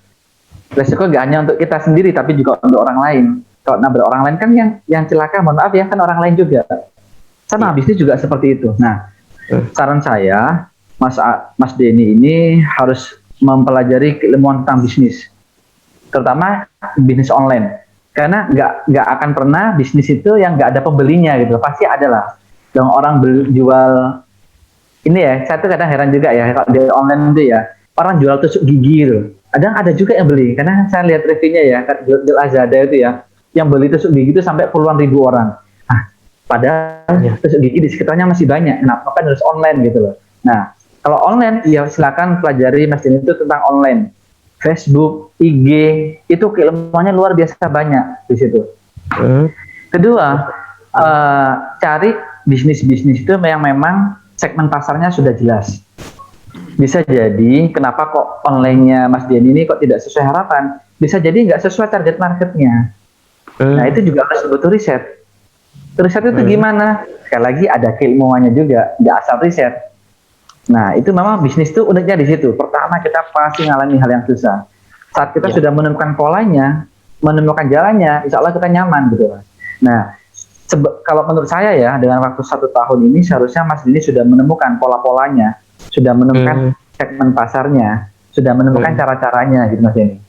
Resiko nggak hanya untuk kita sendiri, tapi juga untuk orang lain. Kalau nabrak orang lain kan yang celaka, mohon maaf ya, kan orang lain juga. Sama bisnis juga seperti itu. Nah, saran saya, Mas Denny ini harus mempelajari keilmuan tentang bisnis, terutama bisnis online, karena nggak akan pernah bisnis itu yang nggak ada pembelinya gitu, pasti ada lah. Dong orang jual ini ya, saya tuh kadang heran juga ya kalau di online itu ya, orang jual tusuk gigi gitu, ada juga yang beli, karena saya lihat reviewnya ya, di Lazada itu ya, yang beli tusuk gigi itu sampai puluhan ribu orang. Padahal tusuk gigi di sekitarnya masih banyak, kenapa kan harus online gitu loh. Nah, kalau online, ya silakan pelajari Mas Denny itu tentang online. Facebook, IG, itu keilmuannya luar biasa banyak di situ. Kedua, cari bisnis-bisnis itu yang memang segmen pasarnya sudah jelas. Bisa jadi, kenapa kok online-nya Mas Denny ini kok tidak sesuai harapan? Bisa jadi nggak sesuai target marketnya. Nah, itu juga harus butuh riset. Riset itu gimana? Sekali lagi ada keilmuannya juga, nggak asal riset. Nah, itu memang bisnis itu uniknya di situ. Pertama, kita pasti mengalami hal yang susah. Saat kita sudah menemukan polanya, menemukan jalannya, insya Allah kita nyaman gitu. Nah, kalau menurut saya ya, dengan waktu 1 tahun ini seharusnya Mas Denny sudah menemukan pola-polanya, sudah menemukan segmen pasarnya, sudah menemukan cara-caranya gitu Mas Denny.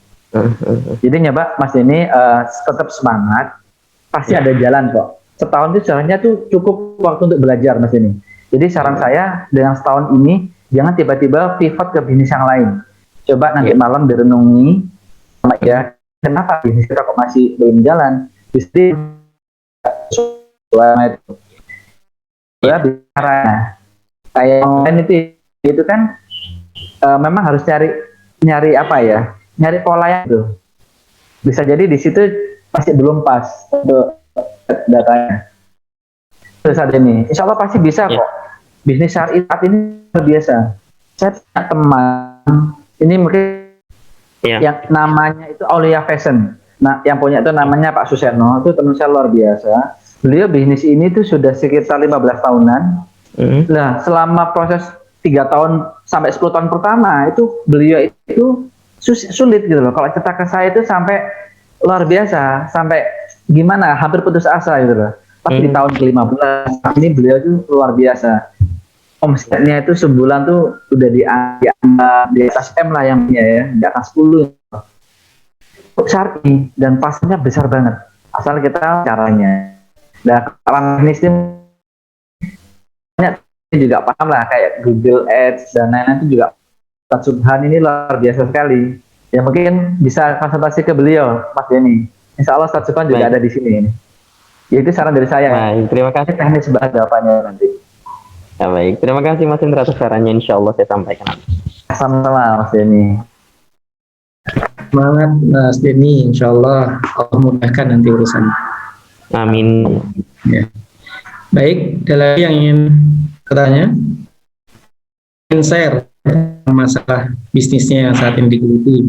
Jadi nyoba Mas Denny tetap semangat, pasti ada jalan kok. Setahun itu sebenarnya tuh cukup waktu untuk belajar Mas Denny. Jadi saran saya dengan setahun ini jangan tiba-tiba pivot ke bisnis yang lain. Coba nanti malam direnungi, ya kenapa bisnis kita kok masih belum jalan? Bisnis ya bicara kayak online itu kan memang harus nyari apa ya? Nyari pola yang itu. Bisa jadi di situ masih belum pas untuk datanya. saat ini. Insya Allah pasti bisa kok. Bisnis syariat ini luar biasa. Saya punya teman, ini mungkin yang namanya itu Aulia Fashion. Nah, yang punya itu namanya Pak Suserno, itu teman saya luar biasa. Beliau bisnis ini tuh sudah sekitar 15 tahunan. Nah, selama proses 3 tahun sampai 10 tahun pertama itu beliau itu sulit gitu loh. Kalau cerita ke saya itu sampai luar biasa, sampai gimana, hampir putus asa gitu loh. Pas di tahun ke-15 ini beliau itu luar biasa. Omsetnya itu sebulan tuh udah di atas M lah yang punya ya, di atas 10. Syar'i dan pasarnya besar banget. Asal kita caranya. Nah, orang bisnis ini juga paham lah kayak Google Ads dan lain-lain itu juga. Ustadz Subhan ini luar biasa sekali. Ya mungkin bisa konsultasi ke beliau, Mas Denny. Insya Allah Ustadz Subhan juga ada di sini. Ya, itu saran dari saya. Baik, terima kasih. Teknis bahas jawabannya nanti. Ya, baik, terima kasih Mas Indra atas sarannya. Insya Allah saya sampaikan. Sama-sama Mas Denny. Semangat Mas Denny, insya Allah Allah mudahkan nanti urusan. Amin. Ya. Baik, ada lagi yang ingin bertanya? Ingin share masalah bisnisnya yang saat ini digeluti,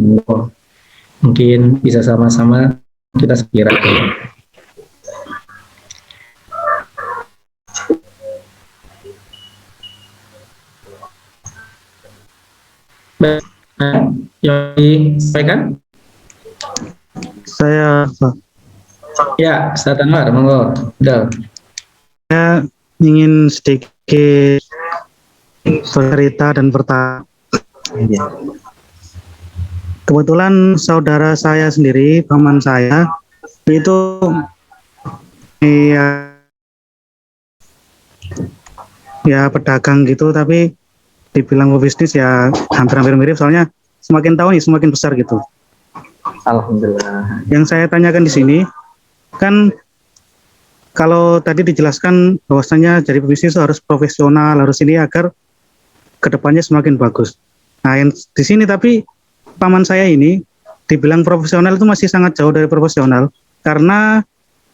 mungkin bisa sama-sama kita sekira. Baik, yang disampaikan? Saya Ya, Ustaz Anwar, monggo. Udah. saya ingin sedikit bercerita dan bertanya. Kebetulan saudara saya sendiri, paman saya, itu ya pedagang gitu, tapi dibilang pebisnis ya hampir-hampir mirip, soalnya semakin tahun ya semakin besar gitu. Alhamdulillah. Yang saya tanyakan di sini, kan kalau tadi dijelaskan bahwasanya jadi pebisnis itu harus profesional, harus ini agar kedepannya semakin bagus. Nah, yang di sini tapi paman saya ini dibilang profesional itu masih sangat jauh dari profesional, karena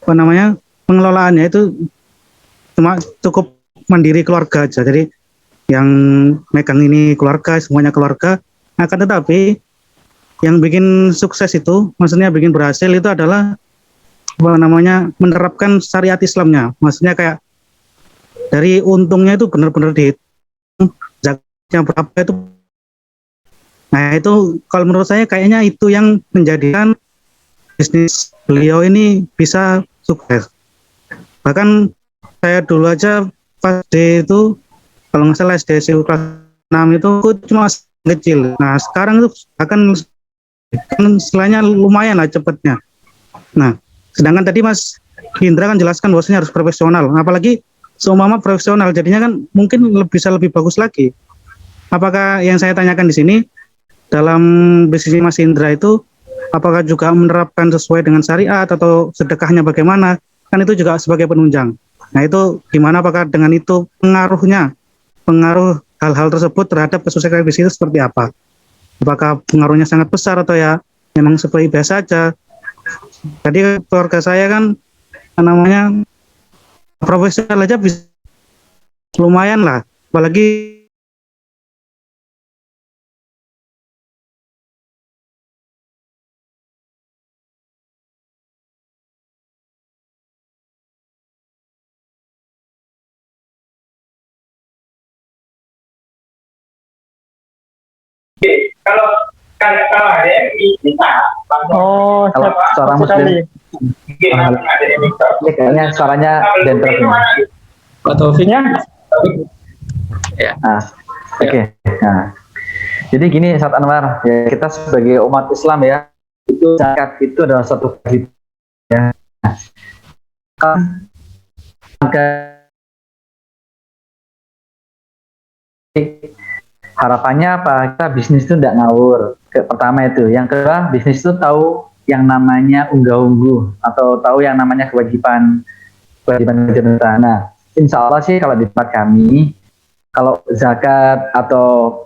pengelolaannya itu cuma cukup mandiri keluarga aja. Jadi yang megang ini keluarga, semuanya keluarga. Akan tetapi yang bikin sukses itu, maksudnya bikin berhasil itu adalah menerapkan syariat Islamnya. Maksudnya kayak dari untungnya itu benar-benar dihitung, zakatnya berapa itu. Nah, itu kalau menurut saya kayaknya itu yang menjadikan bisnis beliau ini bisa sukses. Bahkan saya dulu aja pas itu, kalau nggak salah SD kelas 6 itu cuma kecil. Nah, sekarang itu akan istilahnya lumayan lah cepatnya. Nah, sedangkan tadi Mas Indra kan jelaskan bahwasanya harus profesional, apalagi seumpama profesional, jadinya kan mungkin bisa lebih bagus lagi. Apakah yang saya tanyakan di sini dalam bisnis Mas Indra itu, apakah juga menerapkan sesuai dengan syariat atau sedekahnya bagaimana? Kan itu juga sebagai penunjang. Nah, itu gimana, apakah dengan itu pengaruh hal-hal tersebut terhadap kesuksesan bisnis itu seperti apa? Apakah pengaruhnya sangat besar atau ya memang seperti biasa aja? Tadi keluarga saya kan profesional aja bisa lumayan lah, apalagi Kalau ada yang bisa. Oh, Kalau seorang muslim, ini kayaknya suaranya bentrok ini. Pak Taufiknya? Ya. Oke. Nah, jadi gini Ustaz Anwar, ya, kita sebagai umat Islam ya, itu zakat itu adalah satu kewajiban. Ya. Harapannya apa? Kita bisnis itu tidak ngawur. Pertama itu. Yang kedua, bisnis itu tahu yang namanya unggah-ungguh atau tahu yang namanya kewajiban negara. Nah, insya Allah sih kalau di tempat kami, kalau zakat atau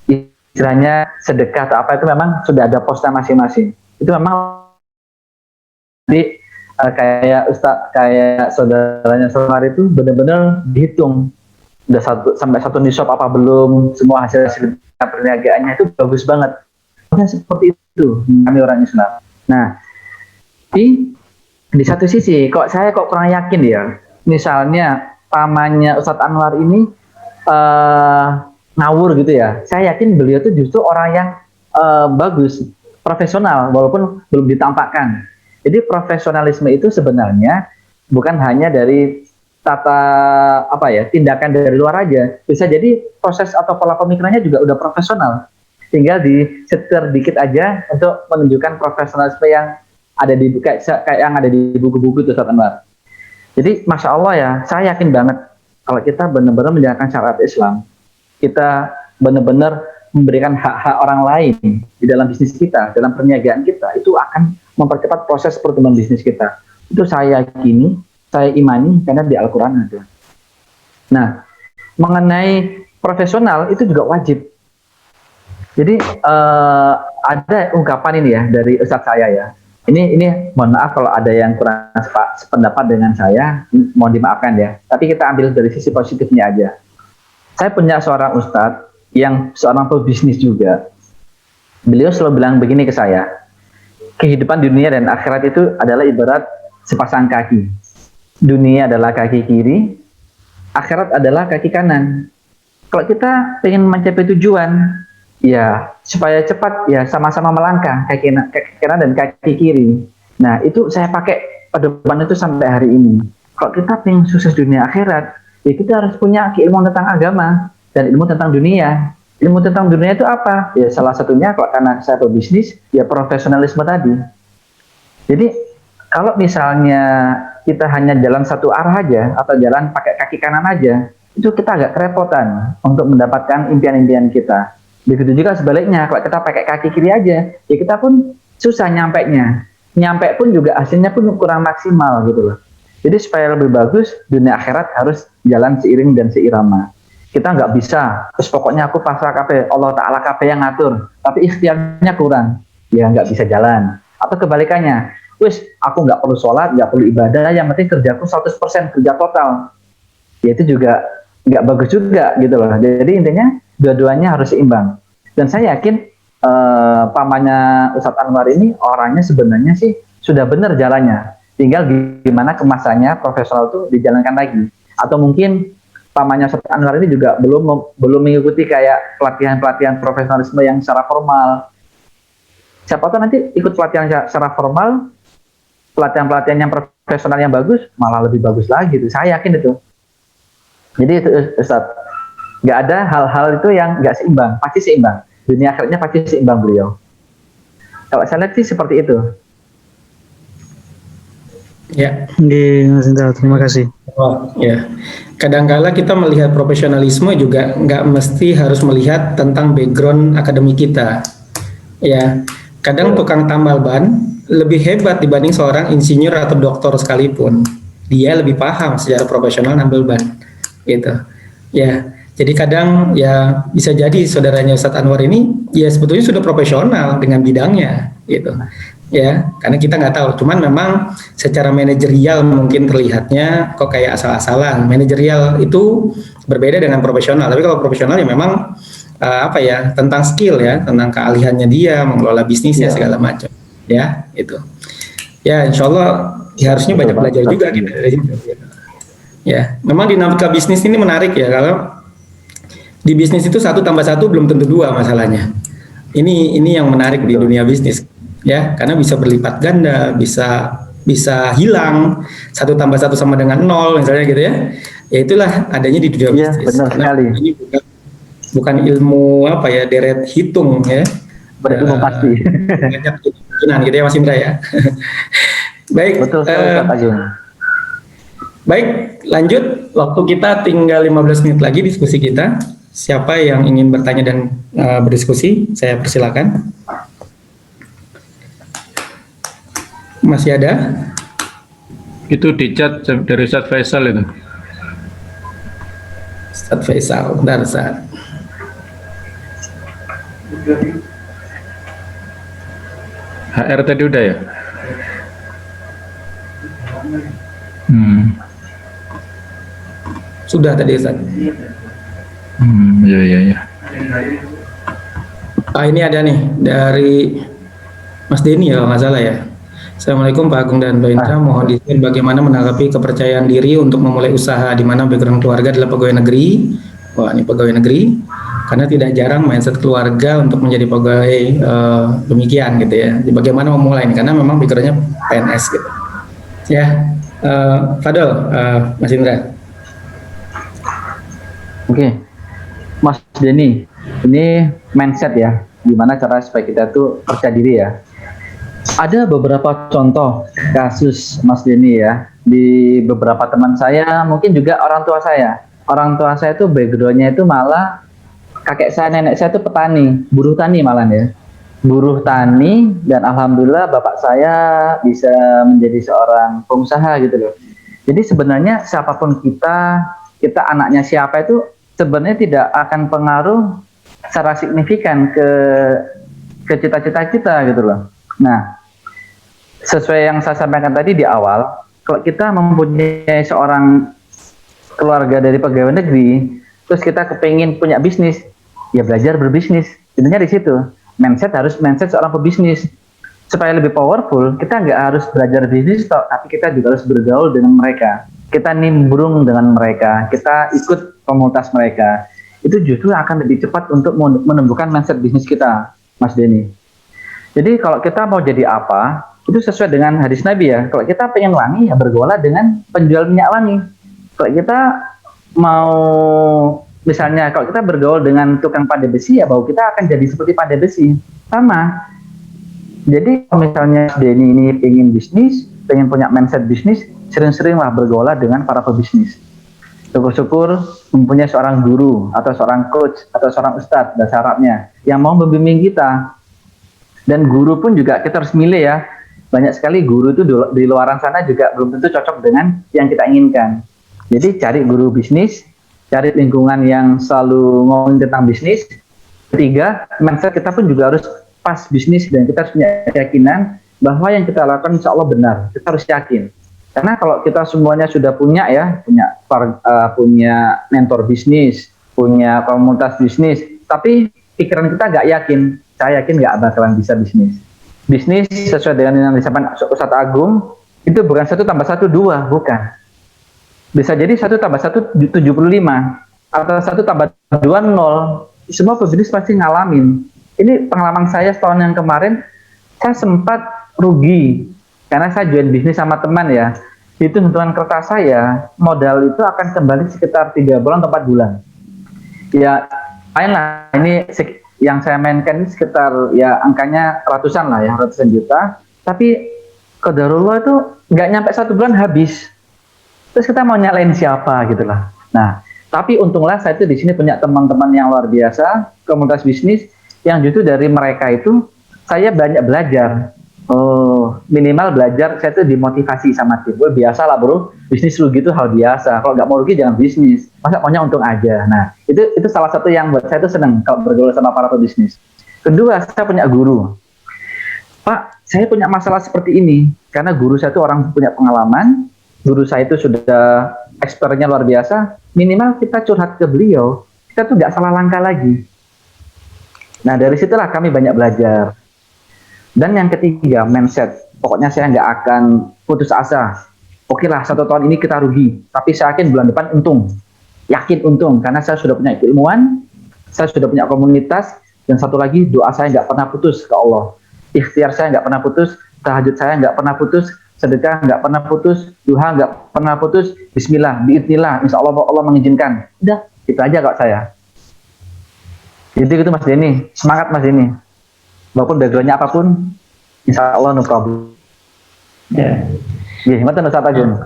istilahnya sedekah atau apa itu memang sudah ada posnya masing-masing. Itu memang kayak Ustaz, kayak saudaranya Semar itu benar-benar dihitung udah sampai satu nisab apa belum, semua hasil perniagaannya itu bagus banget. Seperti itu kami orang Islam. Nah, di satu sisi saya kurang yakin ya. Misalnya pamannya Ustadz Anwar ini ngawur gitu ya. Saya yakin beliau itu justru orang yang bagus, profesional walaupun belum ditampakkan. Jadi profesionalisme itu sebenarnya bukan hanya dari tindakan dari luar aja. Bisa jadi proses atau pola pemikirannya juga udah profesional. Tinggal disetir dikit aja untuk menunjukkan profesionalisme yang ada di kayak yang ada di buku-buku itu Ustaz Anwar. Jadi Masya Allah ya, saya yakin banget kalau kita benar-benar menjalankan syariat Islam, kita benar-benar memberikan hak-hak orang lain di dalam bisnis kita, dalam perniagaan kita, itu akan mempercepat proses pertumbuhan bisnis kita. Itu saya yakini, saya imani karena di Al-Quran ada. Nah, mengenai profesional itu juga wajib. Jadi ada ungkapan ini ya dari Ustadz saya ya. Ini mohon maaf kalau ada yang kurang sependapat dengan saya, mohon dimaafkan ya. Tapi kita ambil dari sisi positifnya aja. Saya punya seorang Ustadz yang seorang pebisnis juga. Beliau selalu bilang begini ke saya, kehidupan dunia dan akhirat itu adalah ibarat sepasang kaki. Dunia adalah kaki kiri, akhirat adalah kaki kanan. Kalau kita ingin mencapai tujuan, ya supaya cepat ya sama-sama melangkah kaki kanan dan kaki kiri. Nah itu saya pakai pedoman itu sampai hari ini. Kalau kita ingin sukses dunia akhirat, ya kita harus punya keilmuan tentang agama dan ilmu tentang dunia. Ilmu tentang dunia itu apa? Ya salah satunya karena saya pebisnis, ya profesionalisme tadi. Jadi kalau misalnya kita hanya jalan satu arah aja atau jalan pakai kaki kanan aja, itu kita agak kerepotan untuk mendapatkan impian-impian kita. Begitu juga sebaliknya, kalau kita pakai kaki kiri aja, ya kita pun susah nyampainya. Nyampe pun juga hasilnya pun kurang maksimal gitu loh. Jadi supaya lebih bagus, dunia akhirat harus jalan seiring dan seirama. Kita nggak bisa, terus pokoknya aku pasrah kabeh, Allah Ta'ala kabeh yang ngatur, tapi ikhtiarnya kurang, ya nggak bisa jalan. Atau kebalikannya, wis aku nggak perlu sholat, nggak perlu ibadah, yang penting kerjaku 100% kerja total. Ya itu juga nggak bagus juga gitu loh. Jadi intinya dua-duanya harus seimbang. Dan saya yakin pamannya Ustadz Anwar ini orangnya sebenarnya sih sudah benar jalannya. Tinggal gimana kemasannya profesional itu dijalankan lagi. Atau mungkin pamannya Ustadz Anwar ini juga belum mengikuti kayak pelatihan-pelatihan profesionalisme yang secara formal. Siapa tahu nanti ikut pelatihan secara formal, pelatihan-pelatihan yang profesional yang bagus, malah lebih bagus lagi. Saya yakin itu. Jadi itu Ustaz, nggak ada hal-hal itu yang nggak seimbang, pasti seimbang. Dunia akhirnya pasti seimbang beliau. Kalau saya lihat sih seperti itu. Ya, Mas Indra, terima kasih. oh, ya. Kadangkala kita melihat profesionalisme juga nggak mesti harus melihat tentang background akademik kita. Ya, kadang tukang tambal ban lebih hebat dibanding seorang insinyur atau doktor sekalipun. Dia lebih paham secara profesional nambal ban, gitu. Ya, jadi kadang ya bisa jadi saudaranya Ustadz Anwar ini ya sebetulnya sudah profesional dengan bidangnya, gitu. Ya, karena kita nggak tahu. Cuman memang secara manajerial mungkin terlihatnya kok kayak asal-asalan. Manajerial itu berbeda dengan profesional. Tapi kalau profesional ya memang tentang skill ya, tentang keahliannya dia mengelola bisnisnya segala macam. Ya, itu. Ya, insya Allah ya harusnya banyak belajar juga gitu dari situ. Ya, memang dinamika bisnis ini menarik ya, kalau di bisnis itu 1 tambah 1 belum tentu 2 masalahnya. Ini yang menarik di dunia bisnis. Ya, karena bisa berlipat ganda, bisa hilang, 1 tambah 1 sama dengan 0 misalnya gitu ya. Ya itulah adanya di dunia bisnis. Benar sekali. Ini bukan ilmu deret hitung ya. Berilmu pasti. Banyak kemungkinan gitu ya Mas Indra ya. Baik. Betul sekali Ustaz Ajun. Baik, lanjut. Waktu kita tinggal 15 menit lagi diskusi kita. Siapa yang ingin bertanya dan berdiskusi, saya persilakan. Masih ada? Itu di chat dari Ustadz Faisal itu. Ustadz Faisal, bentar Ustadz. HR tadi udah ya? Hmm. Sudah tadi Ustaz. Ya. Ini ada nih dari Mas Denny ya kalau nggak salah ya. Assalamualaikum Pak Agung dan Mbak Indra, mohon di-share bagaimana menanggapi kepercayaan diri untuk memulai usaha di mana background keluarga adalah pegawai negeri. Wah, ini pegawai negeri. Karena tidak jarang mindset keluarga untuk menjadi pegawai demikian gitu ya. Jadi bagaimana memulai ini? Karena memang backgroundnya PNS gitu. Ya, Fadol, Mas Indra. Oke, Mas Denny, ini mindset ya, gimana cara supaya kita tuh percaya diri ya. Ada beberapa contoh kasus Mas Denny ya, di beberapa teman saya, mungkin juga orang tua saya. Orang tua saya tuh backgroundnya itu malah kakek saya, nenek saya tuh petani, buruh tani malah ya. Buruh tani, dan alhamdulillah bapak saya bisa menjadi seorang pengusaha gitu loh. Jadi sebenarnya siapapun kita anaknya siapa itu sebenarnya tidak akan pengaruh secara signifikan ke cita-cita kita gitu loh. Nah, sesuai yang saya sampaikan tadi di awal, kalau kita mempunyai seorang keluarga dari pegawai negeri, terus kita kepingin punya bisnis, ya belajar berbisnis. Intinya di situ, mindset seorang pebisnis. Supaya lebih powerful, kita nggak harus belajar bisnis, tapi kita juga harus bergaul dengan mereka. Kita nimbrung dengan mereka, kita ikut komunitas mereka. Itu justru akan lebih cepat untuk menumbuhkan mindset bisnis kita, Mas Denny. Jadi kalau kita mau jadi apa, itu sesuai dengan hadis Nabi ya. Kalau kita pengen wangi, ya bergaulah dengan penjual minyak wangi. Kalau kita mau, misalnya kalau kita bergaul dengan tukang pandai besi, ya bau kita akan jadi seperti pandai besi. Sama. Jadi kalau misalnya Denny ini pengen bisnis, pengen punya mindset bisnis, sering-seringlah bergaulah dengan para pebisnis. Syukur-syukur mempunyai seorang guru, atau seorang coach, atau seorang ustadz, bahasa Arabnya, yang mau membimbing kita. Dan guru pun juga kita harus milih ya. Banyak sekali guru itu di luaran sana juga belum tentu cocok dengan yang kita inginkan. Jadi cari guru bisnis, cari lingkungan yang selalu ngomongin tentang bisnis. Ketiga, mindset kita pun juga harus pas bisnis, dan kita harus punya keyakinan bahwa yang kita lakukan insya Allah benar. Kita harus yakin. Karena kalau kita semuanya sudah punya ya, punya mentor bisnis, punya komunitas bisnis, tapi pikiran kita nggak yakin, saya yakin nggak bakalan bisa bisnis. Bisnis sesuai dengan yang disampaikan Ustadz Agung, itu bukan 1 tambah 1 2, bukan. Bisa jadi 1 tambah 1 75, atau 1 tambah 2 0. Semua pebisnis pasti ngalamin. Ini pengalaman saya setahun yang kemarin, saya sempat rugi karena saya join bisnis sama teman ya. Hitung-hitungan kertas saya, modal itu akan kembali sekitar 3 bulan atau 4 bulan. Ya, lain lah. Ini yang saya mainkan ini sekitar ya angkanya ratusan lah ya, ratusan juta. Tapi qadarullah itu nggak nyampe 1 bulan habis. Terus kita mau nyalain siapa gitu lah. Nah, tapi untunglah saya itu di sini punya teman-teman yang luar biasa, komunitas bisnis, yang justru dari mereka itu saya banyak belajar. Oh, minimal belajar, saya tuh dimotivasi sama tim. Biasa lah bro, bisnis rugi itu hal biasa. Kalau nggak mau rugi jangan bisnis. Masa maunya untung aja. Nah, itu salah satu yang buat saya tuh seneng kalau bergaul sama para pebisnis. Kedua, saya punya guru. Pak, saya punya masalah seperti ini. Karena guru saya tuh orang punya pengalaman. Guru saya itu sudah expertnya luar biasa. Minimal kita curhat ke beliau, kita tuh nggak salah langkah lagi. Nah, dari situlah kami banyak belajar. Dan yang ketiga, mindset. Pokoknya saya nggak akan putus asa. Oke lah, 1 tahun ini kita rugi, tapi saya yakin bulan depan untung. Yakin untung, karena saya sudah punya keilmuan, saya sudah punya komunitas, dan satu lagi, doa saya nggak pernah putus ke Allah. Ikhtiar saya nggak pernah putus, tahajud saya nggak pernah putus, sedekah nggak pernah putus, duha nggak pernah putus, bismillah, biidznillah, insya Allah Allah mengizinkan. Udah, itu aja kok saya. Jadi gitu Mas Denny, semangat Mas Denny. Walaupun backgroundnya apapun, insya Allah no problem. Ya. Gimana Ustaz Agung?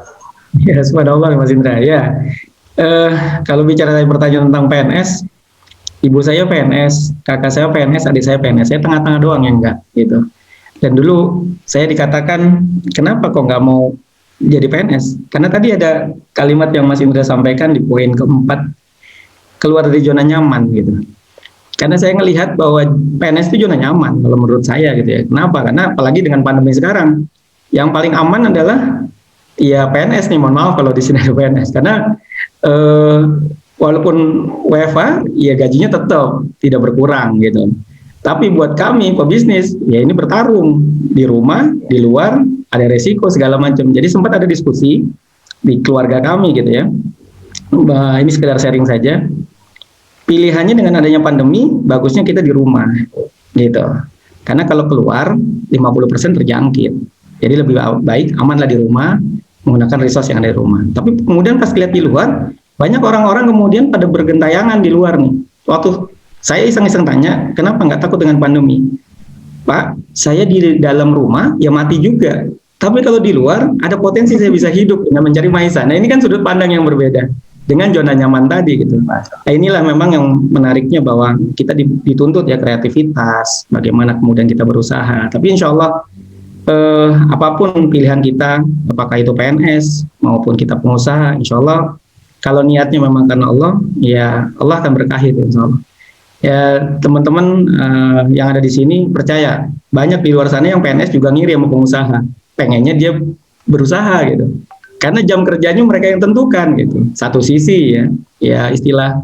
Ya, subhanallah Mas Indra. Ya, kalau bicara pertanyaan tentang PNS, ibu saya PNS, kakak saya PNS, adik saya PNS. Saya tengah-tengah doang yang enggak gitu. Dan dulu saya dikatakan, kenapa kok nggak mau jadi PNS? Karena tadi ada kalimat yang Mas Indra sampaikan di poin keempat, keluar dari zona nyaman gitu. Karena saya melihat bahwa PNS itu zona nyaman kalau menurut saya gitu ya. Kenapa? Karena apalagi dengan pandemi sekarang, yang paling aman adalah ya PNS nih, mohon maaf kalau di sini ada PNS, karena walaupun WFA ya gajinya tetap tidak berkurang gitu. Tapi buat kami pebisnis ya ini bertarung di rumah, di luar, ada resiko segala macam. Jadi sempat ada diskusi di keluarga kami gitu ya. Ini sekedar sharing saja. Pilihannya dengan adanya pandemi, bagusnya kita di rumah gitu. Karena kalau keluar 50% terjangkit. Jadi lebih baik amanlah di rumah, menggunakan resource yang ada di rumah. Tapi kemudian pas lihat di luar, banyak orang-orang kemudian pada bergentayangan di luar nih. Waktu saya iseng-iseng tanya, kenapa nggak takut dengan pandemi? Pak, saya di dalam rumah ya mati juga. Tapi kalau di luar ada potensi saya bisa hidup dengan mencari maisa. Nah ini kan sudut pandang yang berbeda dengan zona nyaman tadi gitu. Nah inilah memang yang menariknya bahwa kita dituntut ya kreativitas, bagaimana kemudian kita berusaha. Tapi insya Allah apapun pilihan kita, apakah itu PNS maupun kita pengusaha, insya Allah kalau niatnya memang karena Allah, ya Allah akan berkahi itu insya Allah. Ya teman-teman yang ada di sini percaya banyak di luar sana yang PNS juga ngiri sama pengusaha, pengennya dia berusaha gitu karena jam kerjanya mereka yang tentukan gitu. Satu sisi ya istilah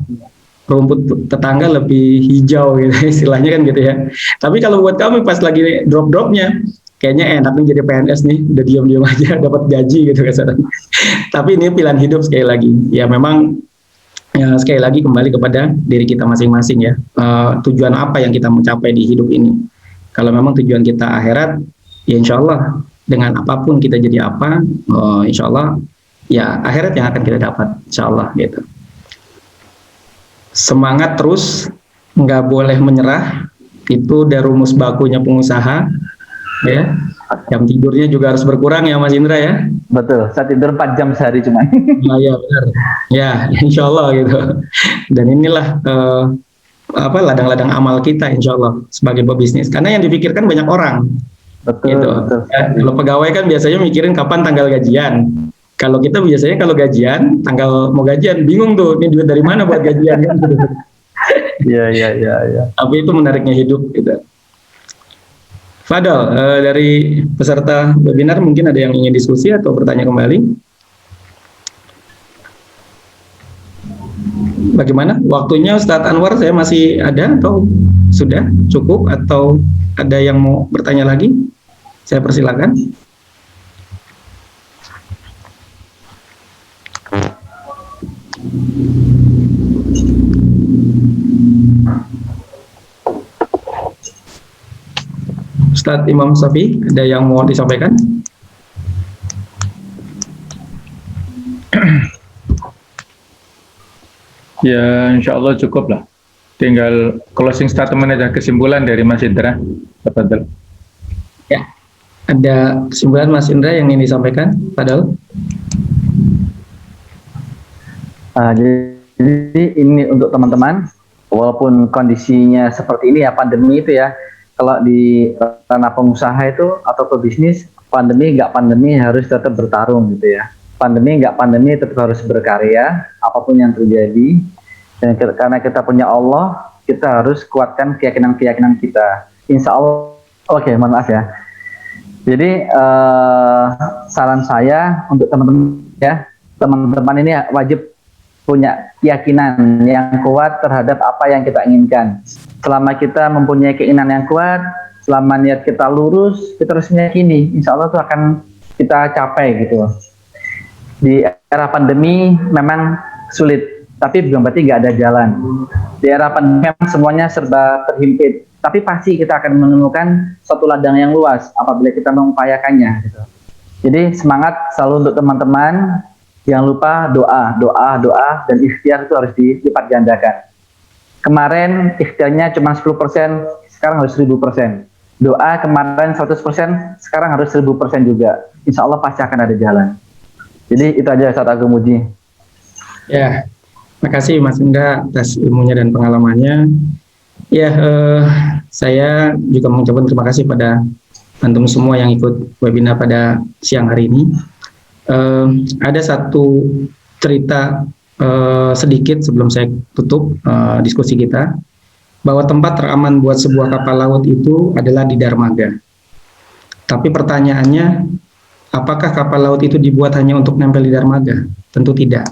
rumput tetangga lebih hijau gitu istilahnya kan gitu ya. Tapi kalau buat kami pas lagi drop-dropnya kayaknya enak nih jadi PNS nih, udah diam-diam aja dapat gaji gitu kan. Tapi ini pilihan hidup sekali lagi ya, memang ya, sekali lagi kembali kepada diri kita masing-masing ya. Tujuan apa yang kita mau capai di hidup ini. Kalau memang tujuan kita akhirat, ya insya Allah dengan apapun kita jadi apa, insya Allah ya akhirat yang akan kita dapat, insya Allah gitu. Semangat terus, nggak boleh menyerah. Itu udah rumus bakunya pengusaha ya. Jam tidurnya juga harus berkurang ya Mas Indra ya. Betul, saya tidur 4 jam sehari cuma. Ya benar. Ya insya Allah gitu. Dan inilah ladang-ladang amal kita insya Allah sebagai pebisnis. Karena yang dipikirkan banyak orang. Betul. Gitu. Betul. Ya, kalau pegawai kan biasanya mikirin kapan tanggal gajian. Kalau kita biasanya kalau gajian, tanggal mau gajian bingung tuh, ini duit dari mana buat gajian kan. Iya. Tapi itu menariknya hidup gitu. Fadal, dari peserta webinar mungkin ada yang ingin diskusi atau bertanya kembali? Bagaimana? Waktunya Ustadz Anwar saya masih ada atau sudah cukup atau ada yang mau bertanya lagi? Saya persilakan. Ustadz Imam Safi, ada yang mau disampaikan? Ya, insya Allah cukup lah. Tinggal closing statement aja, kesimpulan dari Mas Indra. Tafadhol. Ya, ada kesimpulan Mas Indra yang ingin disampaikan, Fadal? Jadi ini untuk teman-teman, walaupun kondisinya seperti ini ya, pandemi itu ya, kalau di ranah pengusaha itu atau pebisnis, pandemi nggak pandemi harus tetap bertarung gitu ya. Pandemi nggak pandemi tetap harus berkarya, apapun yang terjadi. Dan karena kita punya Allah, kita harus kuatkan keyakinan-keyakinan kita. Insya Allah, oke, mohon maaf ya. Jadi saran saya untuk teman-teman ya, teman-teman ini wajib punya keyakinan yang kuat terhadap apa yang kita inginkan. Selama kita mempunyai keinginan yang kuat, selama niat kita lurus, kita harus meyakini, insya Allah itu akan kita capai gitu. Di era pandemi memang sulit, tapi bukan berarti nggak ada jalan. Di era pandemi memang semuanya serba terhimpit, tapi pasti kita akan menemukan suatu ladang yang luas apabila kita mengupayakannya. Gitu. Jadi semangat selalu untuk teman-teman. Jangan lupa doa, dan ikhtiar itu harus dilipat gandakan. Kemarin ikhtiarnya cuma 10%, sekarang harus 1000%. Doa kemarin 100%, sekarang harus 1000% juga. Insya Allah pasti akan ada jalan. Jadi itu aja Ustaz Agung Muji. Ya, makasih Mas Indra atas ilmunya dan pengalamannya. Ya, saya juga mengucapkan terima kasih pada antum semua yang ikut webinar pada siang hari ini. Ada satu cerita sedikit sebelum saya tutup diskusi kita, bahwa tempat teraman buat sebuah kapal laut itu adalah di dermaga. Tapi pertanyaannya, Apakah kapal laut itu dibuat hanya untuk nempel di dermaga? Tentu tidak.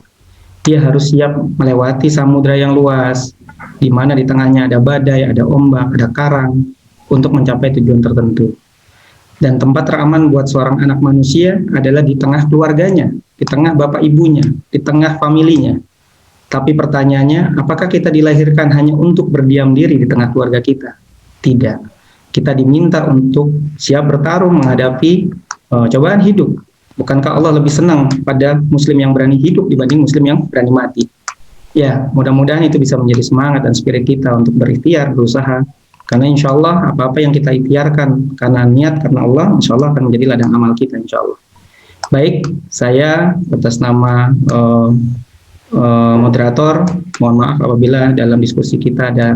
Dia harus siap melewati samudra yang luas, di mana di tengahnya ada badai, ada ombak, ada karang, untuk mencapai tujuan tertentu. Dan tempat teraman buat seorang anak manusia adalah di tengah keluarganya, di tengah bapak ibunya, di tengah familinya. Tapi pertanyaannya, apakah kita dilahirkan hanya untuk berdiam diri di tengah keluarga kita? Tidak. Kita diminta untuk siap bertarung menghadapi cobaan hidup. Bukankah Allah lebih senang pada muslim yang berani hidup dibanding muslim yang berani mati? Ya, mudah-mudahan itu bisa menjadi semangat dan spirit kita untuk berikhtiar, berusaha. Karena insya Allah apa-apa yang kita ikhtiarkan karena niat, karena Allah, insya Allah akan menjadi ladang amal kita, insya Allah. Baik, saya atas nama moderator, mohon maaf apabila dalam diskusi kita ada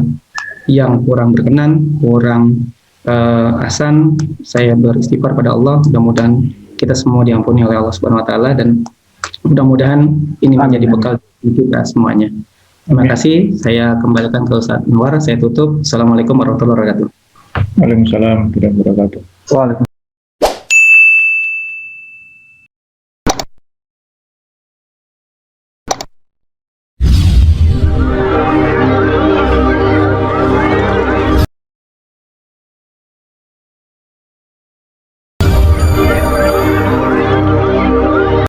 yang kurang berkenan, kurang ahsan. Saya beristighfar pada Allah, mudah-mudahan kita semua diampuni oleh Allah Subhanahu wa taala, dan mudah-mudahan ini menjadi bekal kita semuanya. Terima kasih. Saya kembalikan ke Ustaz Anwar. Saya tutup. Assalamualaikum warahmatullahi wabarakatuh. Waalaikumsalam warahmatullahi wabarakatuh. Waalaikumsalam.